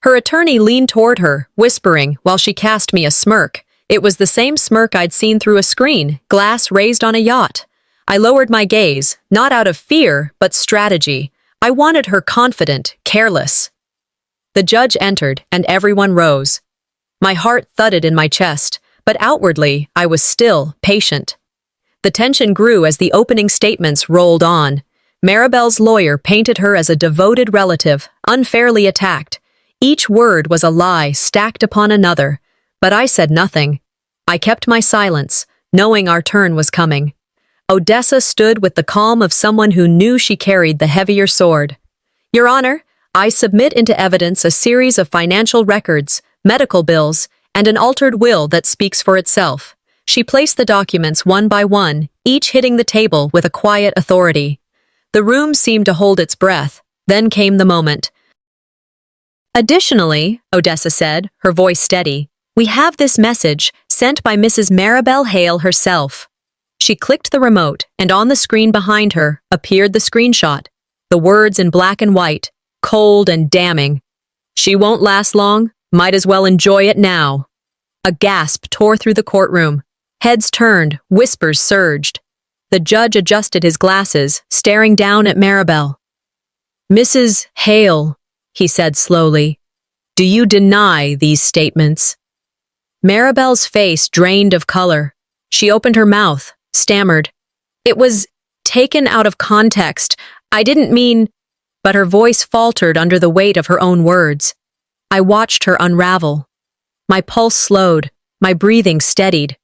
Her attorney leaned toward her, whispering, while she cast me a smirk. It was the same smirk I'd seen through a screen, glass raised on a yacht. I lowered my gaze, not out of fear, but strategy. I wanted her confident, careless. The judge entered, and everyone rose. My heart thudded in my chest, but outwardly, I was still patient. The tension grew as the opening statements rolled on. Marabel's lawyer painted her as a devoted relative, unfairly attacked. Each word was a lie stacked upon another, but I said nothing. I kept my silence, knowing our turn was coming. Odessa stood with the calm of someone who knew she carried the heavier sword. Your Honor, I submit into evidence a series of financial records, medical bills, and an altered will that speaks for itself. She placed the documents one by one, each hitting the table with a quiet authority. The room seemed to hold its breath. Then came the moment. Additionally, Odessa said, her voice steady, we have this message sent by Mrs. Marabel Hale herself. She clicked the remote, and on the screen behind her appeared the screenshot, the words in black and white, cold and damning. She won't last long, might as well enjoy it now. A gasp tore through the courtroom. Heads turned, whispers surged. The judge adjusted his glasses, staring down at Marabel. Mrs. Hale, he said slowly, do you deny these statements? Marabel's face drained of color. She opened her mouth, stammered. It was taken out of context. I didn't mean... But her voice faltered under the weight of her own words. I watched her unravel. My pulse slowed, my breathing steadied.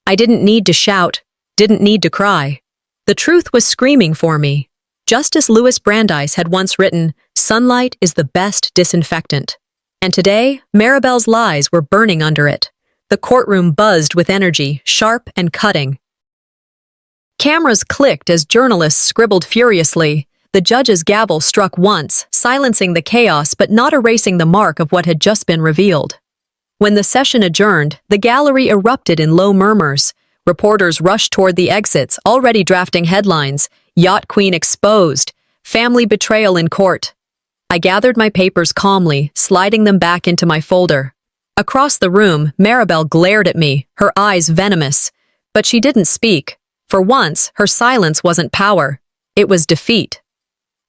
I didn't need to shout, didn't need to cry. The truth was screaming for me. Just as Louis Brandeis had once written, sunlight is the best disinfectant. And today, Marabel's lies were burning under it. The courtroom buzzed with energy, sharp and cutting. Cameras clicked as journalists scribbled furiously. The judge's gavel struck once, silencing the chaos but not erasing the mark of what had just been revealed. When the session adjourned, the gallery erupted in low murmurs. Reporters rushed toward the exits, already drafting headlines. Yacht Queen exposed. Family betrayal in court. I gathered my papers calmly, sliding them back into my folder. Across the room, Marabel glared at me, her eyes venomous. But she didn't speak. For once, her silence wasn't power. It was defeat.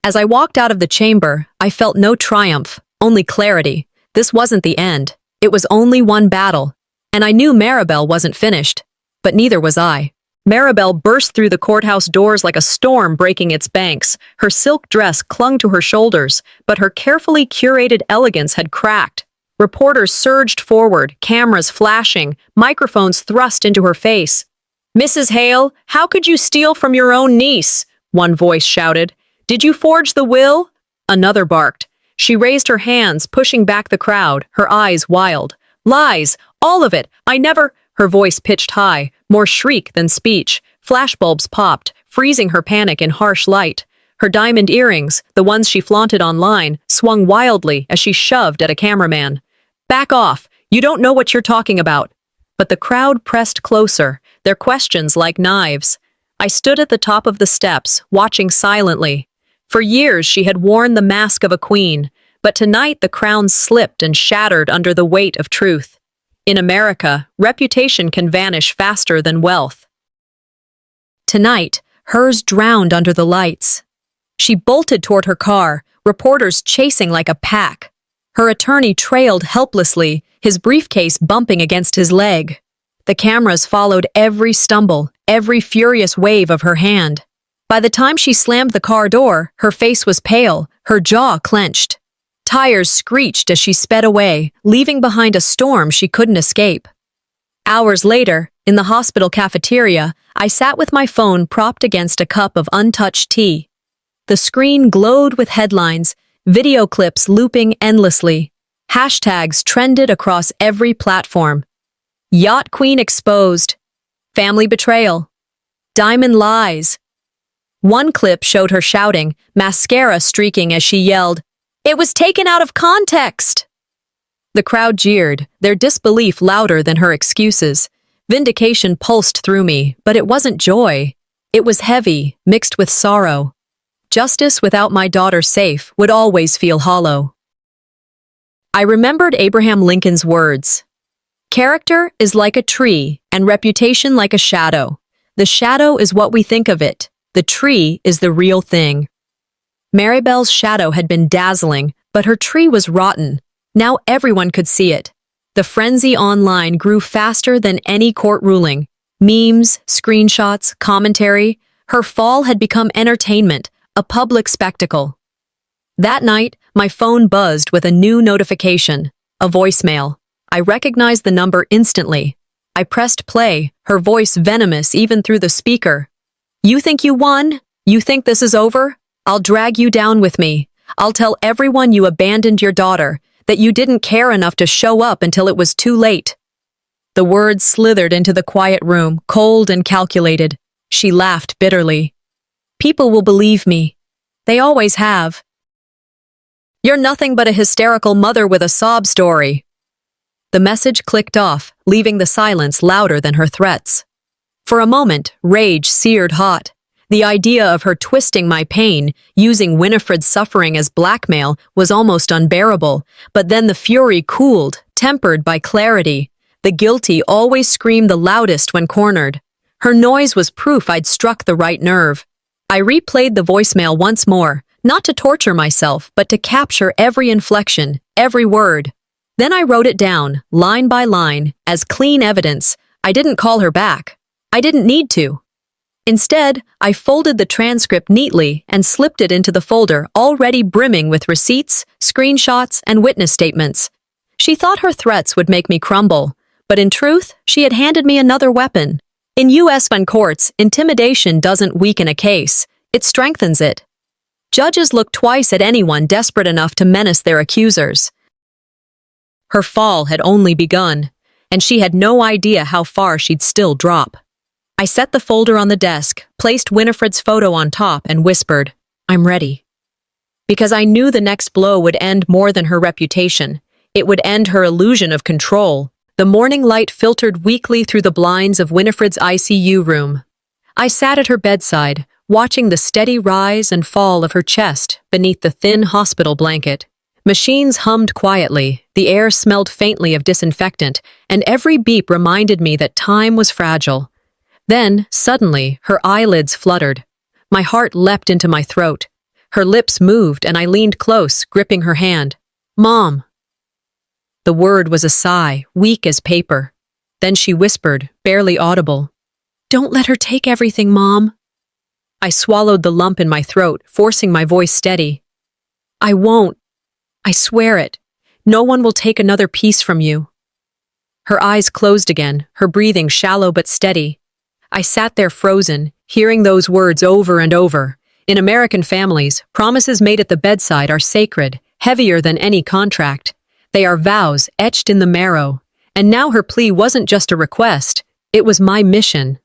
As I walked out of the chamber, I felt no triumph, only clarity. This wasn't the end. It was only one battle. And I knew Marabel wasn't finished. But neither was I. Marabel burst through the courthouse doors like a storm breaking its banks. Her silk dress clung to her shoulders, but her carefully curated elegance had cracked. Reporters surged forward, cameras flashing, microphones thrust into her face. Mrs. Hale, how could you steal from your own niece? One voice shouted. Did you forge the will? Another barked. She raised her hands, pushing back the crowd, her eyes wild. Lies! All of it! I never... Her voice pitched high, more shriek than speech. Flashbulbs popped, freezing her panic in harsh light. Her diamond earrings, the ones she flaunted online, swung wildly as she shoved at a cameraman. Back off! You don't know what you're talking about. But the crowd pressed closer, their questions like knives. I stood at the top of the steps, watching silently. For years she had worn the mask of a queen, but tonight the crown slipped and shattered under the weight of truth. In America, reputation can vanish faster than wealth. Tonight, hers drowned under the lights. She bolted toward her car, reporters chasing like a pack. Her attorney trailed helplessly, his briefcase bumping against his leg. The cameras followed every stumble, every furious wave of her hand. By the time she slammed the car door, her face was pale, her jaw clenched. Tires screeched as she sped away, leaving behind a storm she couldn't escape. Hours later, in the hospital cafeteria, I sat with my phone propped against a cup of untouched tea. The screen glowed with headlines, video clips looping endlessly. Hashtags trended across every platform. Yacht Queen exposed. Family betrayal. Diamond lies. One clip showed her shouting, mascara streaking as she yelled, "It was taken out of context!" The crowd jeered, their disbelief louder than her excuses. Vindication pulsed through me, but it wasn't joy. It was heavy, mixed with sorrow. Justice without my daughter safe would always feel hollow. I remembered Abraham Lincoln's words. Character is like a tree, and reputation like a shadow. The shadow is what we think of it. The tree is the real thing. Marabel's shadow had been dazzling, but her tree was rotten. Now everyone could see it. The frenzy online grew faster than any court ruling. Memes, screenshots, commentary. Her fall had become entertainment, a public spectacle. That night, my phone buzzed with a new notification, a voicemail. I recognized the number instantly. I pressed play, her voice venomous even through the speaker. You think you won? You think this is over? I'll drag you down with me. I'll tell everyone you abandoned your daughter, that you didn't care enough to show up until it was too late." The words slithered into the quiet room, cold and calculated. She laughed bitterly. "People will believe me. They always have. You're nothing but a hysterical mother with a sob story." The message clicked off, leaving the silence louder than her threats. For a moment, rage seared hot. The idea of her twisting my pain, using Winifred's suffering as blackmail, was almost unbearable, but then the fury cooled, tempered by clarity. The guilty always screamed the loudest when cornered. Her noise was proof I'd struck the right nerve. I replayed the voicemail once more, not to torture myself, but to capture every inflection, every word. Then I wrote it down, line by line, as clean evidence. I didn't call her back. I didn't need to. Instead, I folded the transcript neatly and slipped it into the folder already brimming with receipts, screenshots, and witness statements. She thought her threats would make me crumble, but in truth, she had handed me another weapon. In U.S. courts, intimidation doesn't weaken a case, it strengthens it. Judges look twice at anyone desperate enough to menace their accusers. Her fall had only begun, and she had no idea how far she'd still drop. I set the folder on the desk, placed Winifred's photo on top, and whispered, "I'm ready." Because I knew the next blow would end more than her reputation. It would end her illusion of control. The morning light filtered weakly through the blinds of Winifred's ICU room. I sat at her bedside, watching the steady rise and fall of her chest beneath the thin hospital blanket. Machines hummed quietly, the air smelled faintly of disinfectant, and every beep reminded me that time was fragile. Then, suddenly, her eyelids fluttered. My heart leapt into my throat. Her lips moved, and I leaned close, gripping her hand. "Mom." The word was a sigh, weak as paper. Then she whispered, barely audible, "Don't let her take everything, Mom." I swallowed the lump in my throat, forcing my voice steady. "I won't. I swear it. No one will take another piece from you." Her eyes closed again, her breathing shallow but steady. I sat there frozen, hearing those words over and over. In American families, promises made at the bedside are sacred, heavier than any contract. They are vows etched in the marrow. And now her plea wasn't just a request, it was my mission.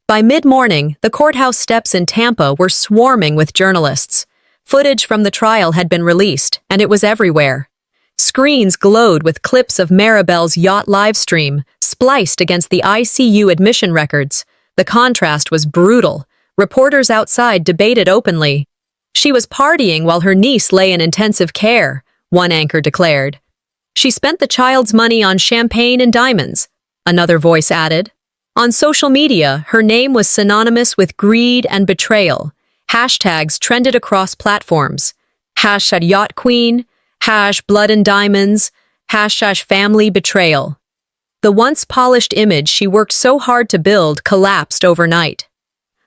By mid-morning, the courthouse steps in Tampa were swarming with journalists. Footage from the trial had been released, and it was everywhere. Screens glowed with clips of Marabel's yacht livestream, spliced against the ICU admission records. The contrast was brutal. Reporters outside debated openly. "She was partying while her niece lay in intensive care," one anchor declared. "She spent the child's money on champagne and diamonds," another voice added. On social media, her name was synonymous with greed and betrayal. Hashtags trended across platforms. #yacht queen, #blood and diamonds, #family betrayal. The once polished image she worked so hard to build collapsed overnight.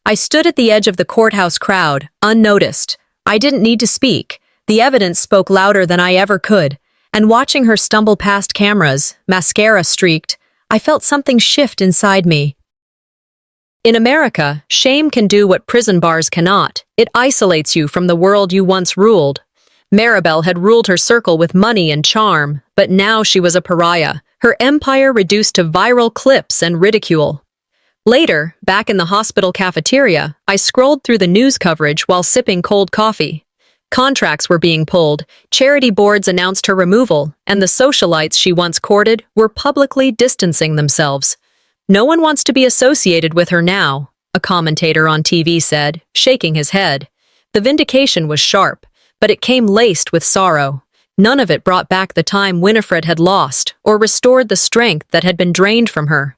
I stood at the edge of the courthouse crowd, unnoticed. I didn't need to speak. The evidence spoke louder than I ever could, and watching her stumble past cameras, mascara streaked, I felt something shift inside me. In America, shame can do what prison bars cannot. It isolates you from the world you once ruled. Marabel had ruled her circle with money and charm, but now she was a pariah, her empire reduced to viral clips and ridicule. Later, back in the hospital cafeteria, I scrolled through the news coverage while sipping cold coffee. Contracts were being pulled, charity boards announced her removal, and the socialites she once courted were publicly distancing themselves. "No one wants to be associated with her now," a commentator on TV said, shaking his head. The vindication was sharp, but it came laced with sorrow. None of it brought back the time Winifred had lost or restored the strength that had been drained from her.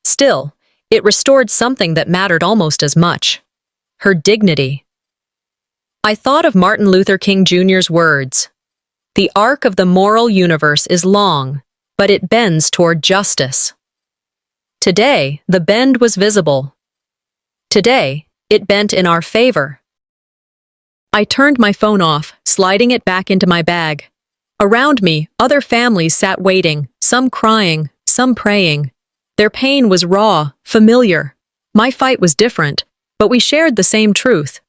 Still, it restored something that mattered almost as much: her dignity. I thought of Martin Luther King Jr.'s words. "The arc of the moral universe is long, but it bends toward justice." Today, the bend was visible. Today, it bent in our favor. I turned my phone off, sliding it back into my bag. Around me, other families sat waiting, some crying, some praying. Their pain was raw, familiar. My fight was different, but we shared the same truth.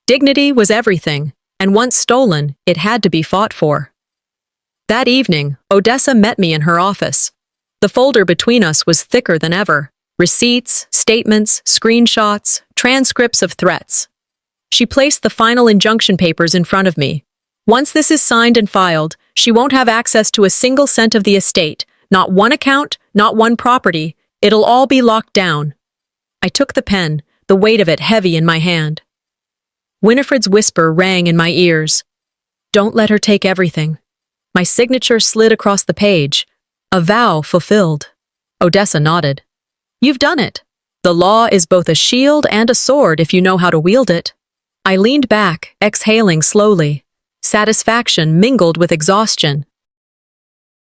Dignity was everything, and once stolen, it had to be fought for. That evening, Odessa met me in her office. The folder between us was thicker than ever. Receipts, statements, screenshots, transcripts of threats. She placed the final injunction papers in front of me. Once this is signed and filed, she won't have access to a single cent of the estate, not one account, not one property. It'll all be locked down. I took the pen, the weight of it heavy in my hand. Winifred's whisper rang in my ears. Don't let her take everything. My signature slid across the page. A vow fulfilled. Odessa nodded. You've done it. The law is both a shield and a sword if you know how to wield it. I leaned back, exhaling slowly. Satisfaction mingled with exhaustion.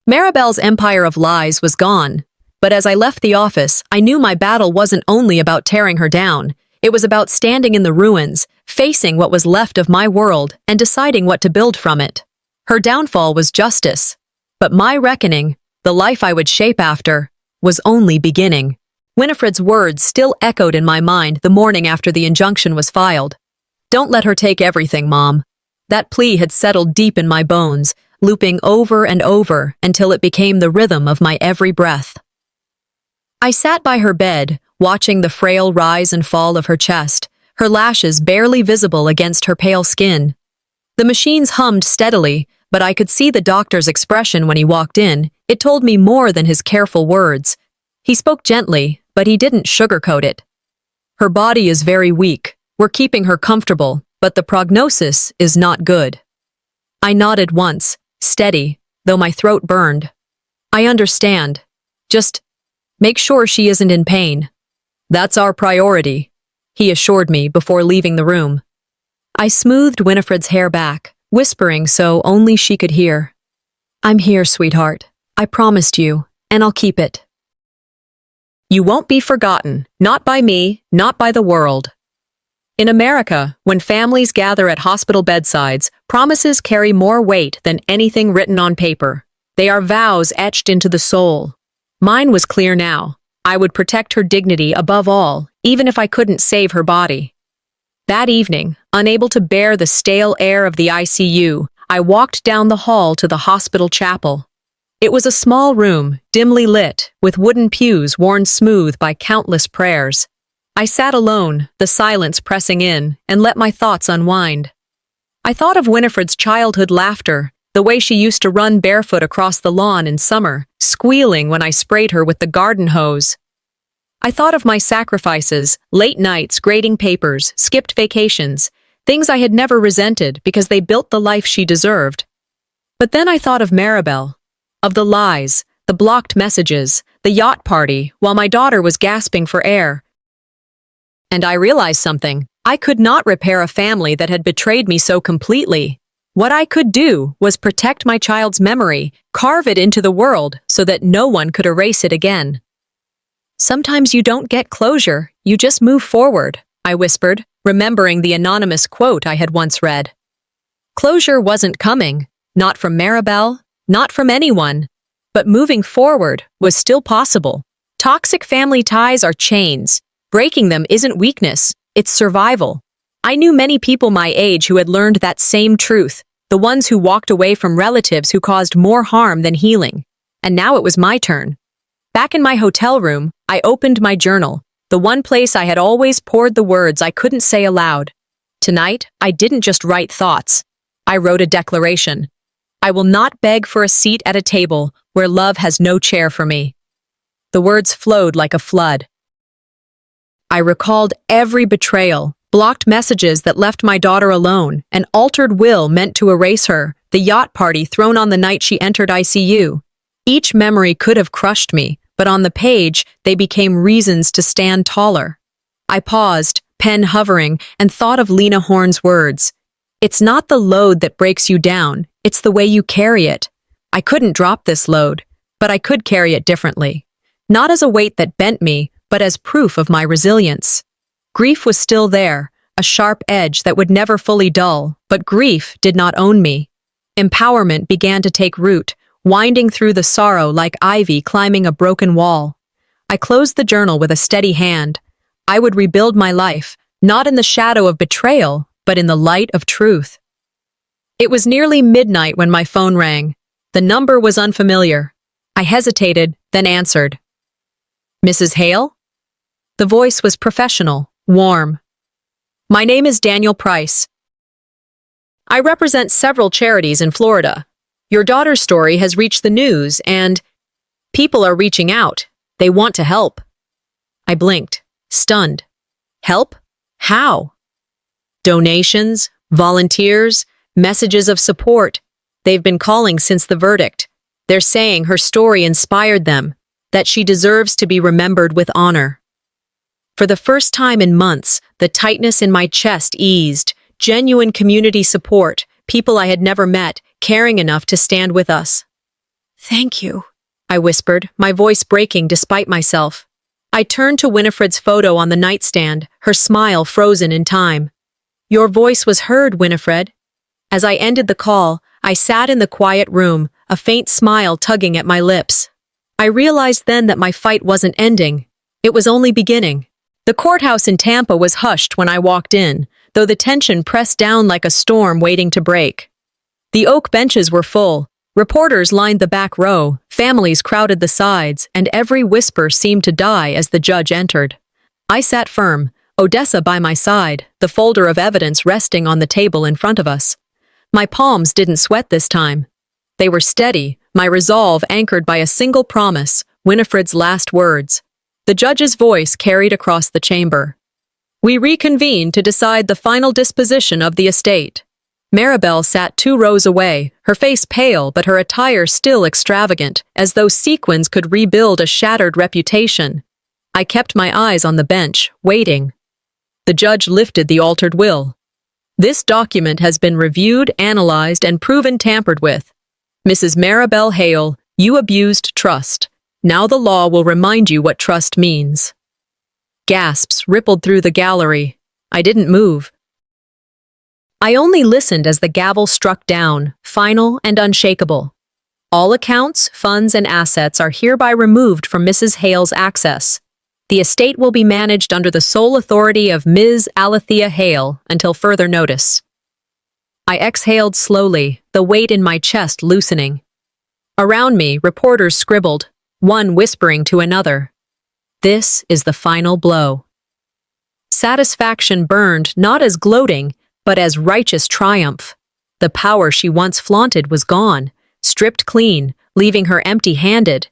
Marabel's empire of lies was gone, but as I left the office, I knew my battle wasn't only about tearing her down. It was about standing in the ruins, facing what was left of my world, and deciding what to build from it. Her downfall was justice, but my reckoning, the life I would shape after, was only beginning. Winifred's words still echoed in my mind the morning after the injunction was filed. Don't let her take everything, Mom. That plea had settled deep in my bones, looping over and over until it became the rhythm of my every breath. I sat by her bed, watching the frail rise and fall of her chest, her lashes barely visible against her pale skin. The machines hummed steadily, but I could see the doctor's expression when he walked in. It told me more than his careful words. He spoke gently, but he didn't sugarcoat it. Her body is very weak. We're keeping her comfortable, but the prognosis is not good. I nodded once, steady, though my throat burned. I understand. Just make sure she isn't in pain. That's our priority, he assured me before leaving the room. I smoothed Winifred's hair back, whispering so only she could hear. I'm here, sweetheart. I promised you, and I'll keep it. You won't be forgotten, not by me, not by the world. In America, when families gather at hospital bedsides, promises carry more weight than anything written on paper. They are vows etched into the soul. Mine was clear now. I would protect her dignity above all, even if I couldn't save her body. That evening, unable to bear the stale air of the ICU, I walked down the hall to the hospital chapel. It was a small room, dimly lit, with wooden pews worn smooth by countless prayers. I sat alone, the silence pressing in, and let my thoughts unwind. I thought of Winifred's childhood laughter, the way she used to run barefoot across the lawn in summer, squealing when I sprayed her with the garden hose. I thought of my sacrifices, late nights grading papers, skipped vacations, things I had never resented because they built the life she deserved. But then I thought of Marabel, of the lies, the blocked messages, the yacht party, while my daughter was gasping for air. And I realized something. I could not repair a family that had betrayed me so completely. What I could do was protect my child's memory, carve it into the world so that no one could erase it again. Sometimes you don't get closure, you just move forward, I whispered, remembering the anonymous quote I had once read. Closure wasn't coming, not from Marabel, not from anyone, but moving forward was still possible. Toxic family ties are chains. Breaking them isn't weakness, it's survival. I knew many people my age who had learned that same truth, the ones who walked away from relatives who caused more harm than healing. And now it was my turn. Back in my hotel room, I opened my journal, the one place I had always poured the words I couldn't say aloud. Tonight, I didn't just write thoughts. I wrote a declaration. I will not beg for a seat at a table where love has no chair for me. The words flowed like a flood. I recalled every betrayal, blocked messages that left my daughter alone, an altered will meant to erase her, the yacht party thrown on the night she entered ICU. Each memory could have crushed me, but on the page, they became reasons to stand taller. I paused, pen hovering, and thought of Lena Horne's words. It's not the load that breaks you down, it's the way you carry it. I couldn't drop this load, but I could carry it differently. Not as a weight that bent me, but as proof of my resilience. Grief was still there, a sharp edge that would never fully dull, but grief did not own me. Empowerment began to take root, winding through the sorrow like ivy climbing a broken wall. I closed the journal with a steady hand. I would rebuild my life, not in the shadow of betrayal, but in the light of truth. It was nearly midnight when my phone rang. The number was unfamiliar. I hesitated, then answered. Mrs. Hale? The voice was professional, warm. My name is Daniel Price. I represent several charities in Florida. Your daughter's story has reached the news, and people are reaching out. They want to help. I blinked, stunned. Help? How? Donations, volunteers, messages of support. They've been calling since the verdict. They're saying her story inspired them, that she deserves to be remembered with honor. For the first time in months, the tightness in my chest eased. Genuine community support, people I had never met, caring enough to stand with us. Thank you, I whispered, my voice breaking despite myself. I turned to Winifred's photo on the nightstand, her smile frozen in time. Your voice was heard, Winifred. As I ended the call, I sat in the quiet room, a faint smile tugging at my lips. I realized then that my fight wasn't ending. It was only beginning. The courthouse in Tampa was hushed when I walked in, though the tension pressed down like a storm waiting to break. The oak benches were full. Reporters lined the back row, families crowded the sides, and every whisper seemed to die as the judge entered. I sat firm, Odessa by my side, the folder of evidence resting on the table in front of us. My palms didn't sweat this time. They were steady, my resolve anchored by a single promise, Winifred's last words. The judge's voice carried across the chamber. We reconvened to decide the final disposition of the estate. Marabel sat 2 rows away, her face pale but her attire still extravagant, as though sequins could rebuild a shattered reputation. I kept my eyes on the bench, waiting. The judge lifted the altered will. This document has been reviewed, analyzed, and proven tampered with. Mrs. Marabel Hale, you abused trust. Now the law will remind you what trust means. Gasps rippled through the gallery. I didn't move. I only listened as the gavel struck down, final and unshakable. All accounts, funds, and assets are hereby removed from Mrs. Hale's access. The estate will be managed under the sole authority of Ms. Alethea Hale until further notice. I exhaled slowly, the weight in my chest loosening. Around me, reporters scribbled, one whispering to another. This is the final blow. Satisfaction burned not as gloating, but as righteous triumph. The power she once flaunted was gone, stripped clean, leaving her empty-handed.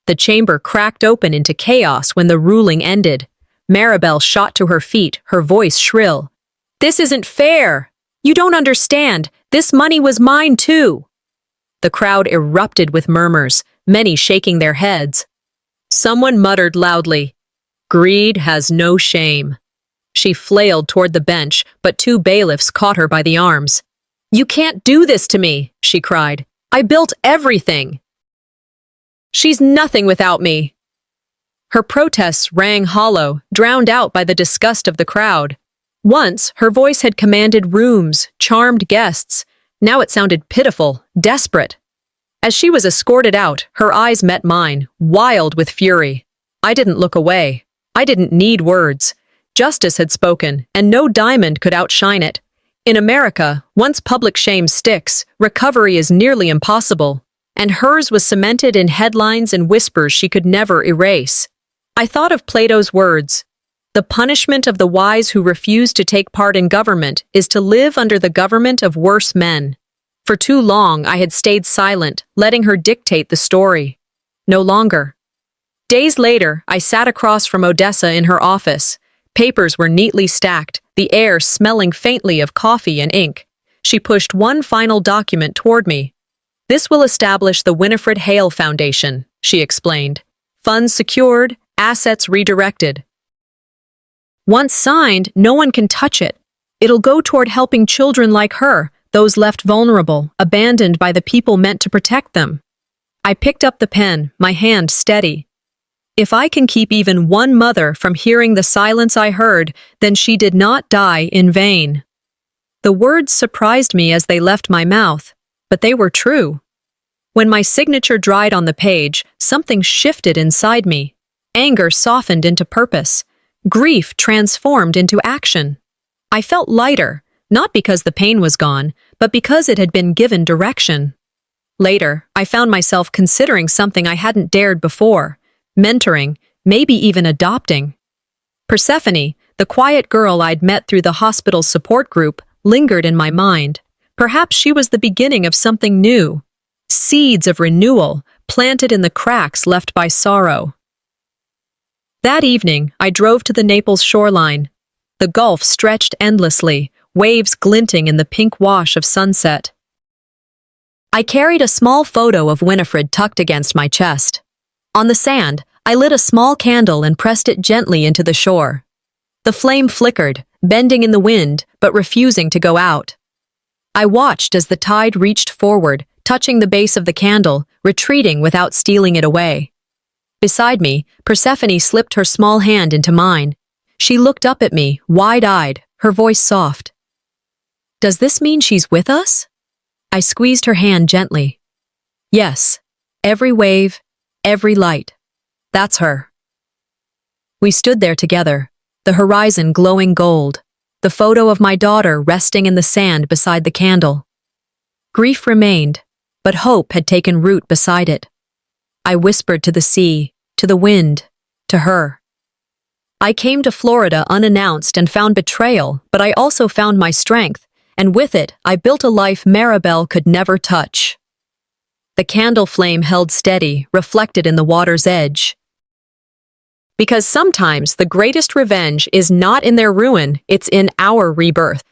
The chamber cracked open into chaos when the ruling ended. Marabel shot to her feet, her voice shrill. This isn't fair! You don't understand! This money was mine too! The crowd erupted with murmurs, many shaking their heads. Someone muttered loudly, Greed has no shame. She flailed toward the bench, but 2 bailiffs caught her by the arms. You can't do this to me, she cried. I built everything. She's nothing without me. Her protests rang hollow, drowned out by the disgust of the crowd. Once, her voice had commanded rooms, charmed guests. Now it sounded pitiful, desperate. As she was escorted out, her eyes met mine, wild with fury. I didn't look away. I didn't need words. Justice had spoken, and no diamond could outshine it. In America, once public shame sticks, recovery is nearly impossible, and hers was cemented in headlines and whispers she could never erase. I thought of Plato's words. The punishment of the wise who refuse to take part in government is to live under the government of worse men. For too long, I had stayed silent, letting her dictate the story. No longer. Days later, I sat across from Odessa in her office. Papers were neatly stacked, the air smelling faintly of coffee and ink. She pushed one final document toward me. This will establish the Winifred Hale Foundation, she explained. Funds secured, assets redirected. Once signed, no one can touch it. It'll go toward helping children like her, those left vulnerable, abandoned by the people meant to protect them. I picked up the pen, my hand steady. If I can keep even one mother from hearing the silence I heard, then she did not die in vain. The words surprised me as they left my mouth, but they were true. When my signature dried on the page, something shifted inside me. Anger softened into purpose. Grief transformed into action. I felt lighter, not because the pain was gone, but because it had been given direction. Later, I found myself considering something I hadn't dared before, mentoring, maybe even adopting. Persephone, the quiet girl I'd met through the hospital's support group, lingered in my mind. Perhaps she was the beginning of something new. Seeds of renewal, planted in the cracks left by sorrow. That evening, I drove to the Naples shoreline. The Gulf stretched endlessly, waves glinting in the pink wash of sunset. I carried a small photo of Winfred tucked against my chest. On the sand, I lit a small candle and pressed it gently into the shore. The flame flickered, bending in the wind, but refusing to go out. I watched as the tide reached forward, touching the base of the candle, retreating without stealing it away. Beside me, Persephone slipped her small hand into mine. She looked up at me, wide-eyed, her voice soft. "Does this mean she's with us?" I squeezed her hand gently. "Yes. Every wave, every light. That's her." We stood there together, the horizon glowing gold, the photo of my daughter resting in the sand beside the candle. Grief remained, but hope had taken root beside it. I whispered to the sea, to the wind, to her. I came to Florida unannounced and found betrayal, but I also found my strength, and with it, I built a life Marabel could never touch. The candle flame held steady, reflected in the water's edge. Because sometimes the greatest revenge is not in their ruin, it's in our rebirth.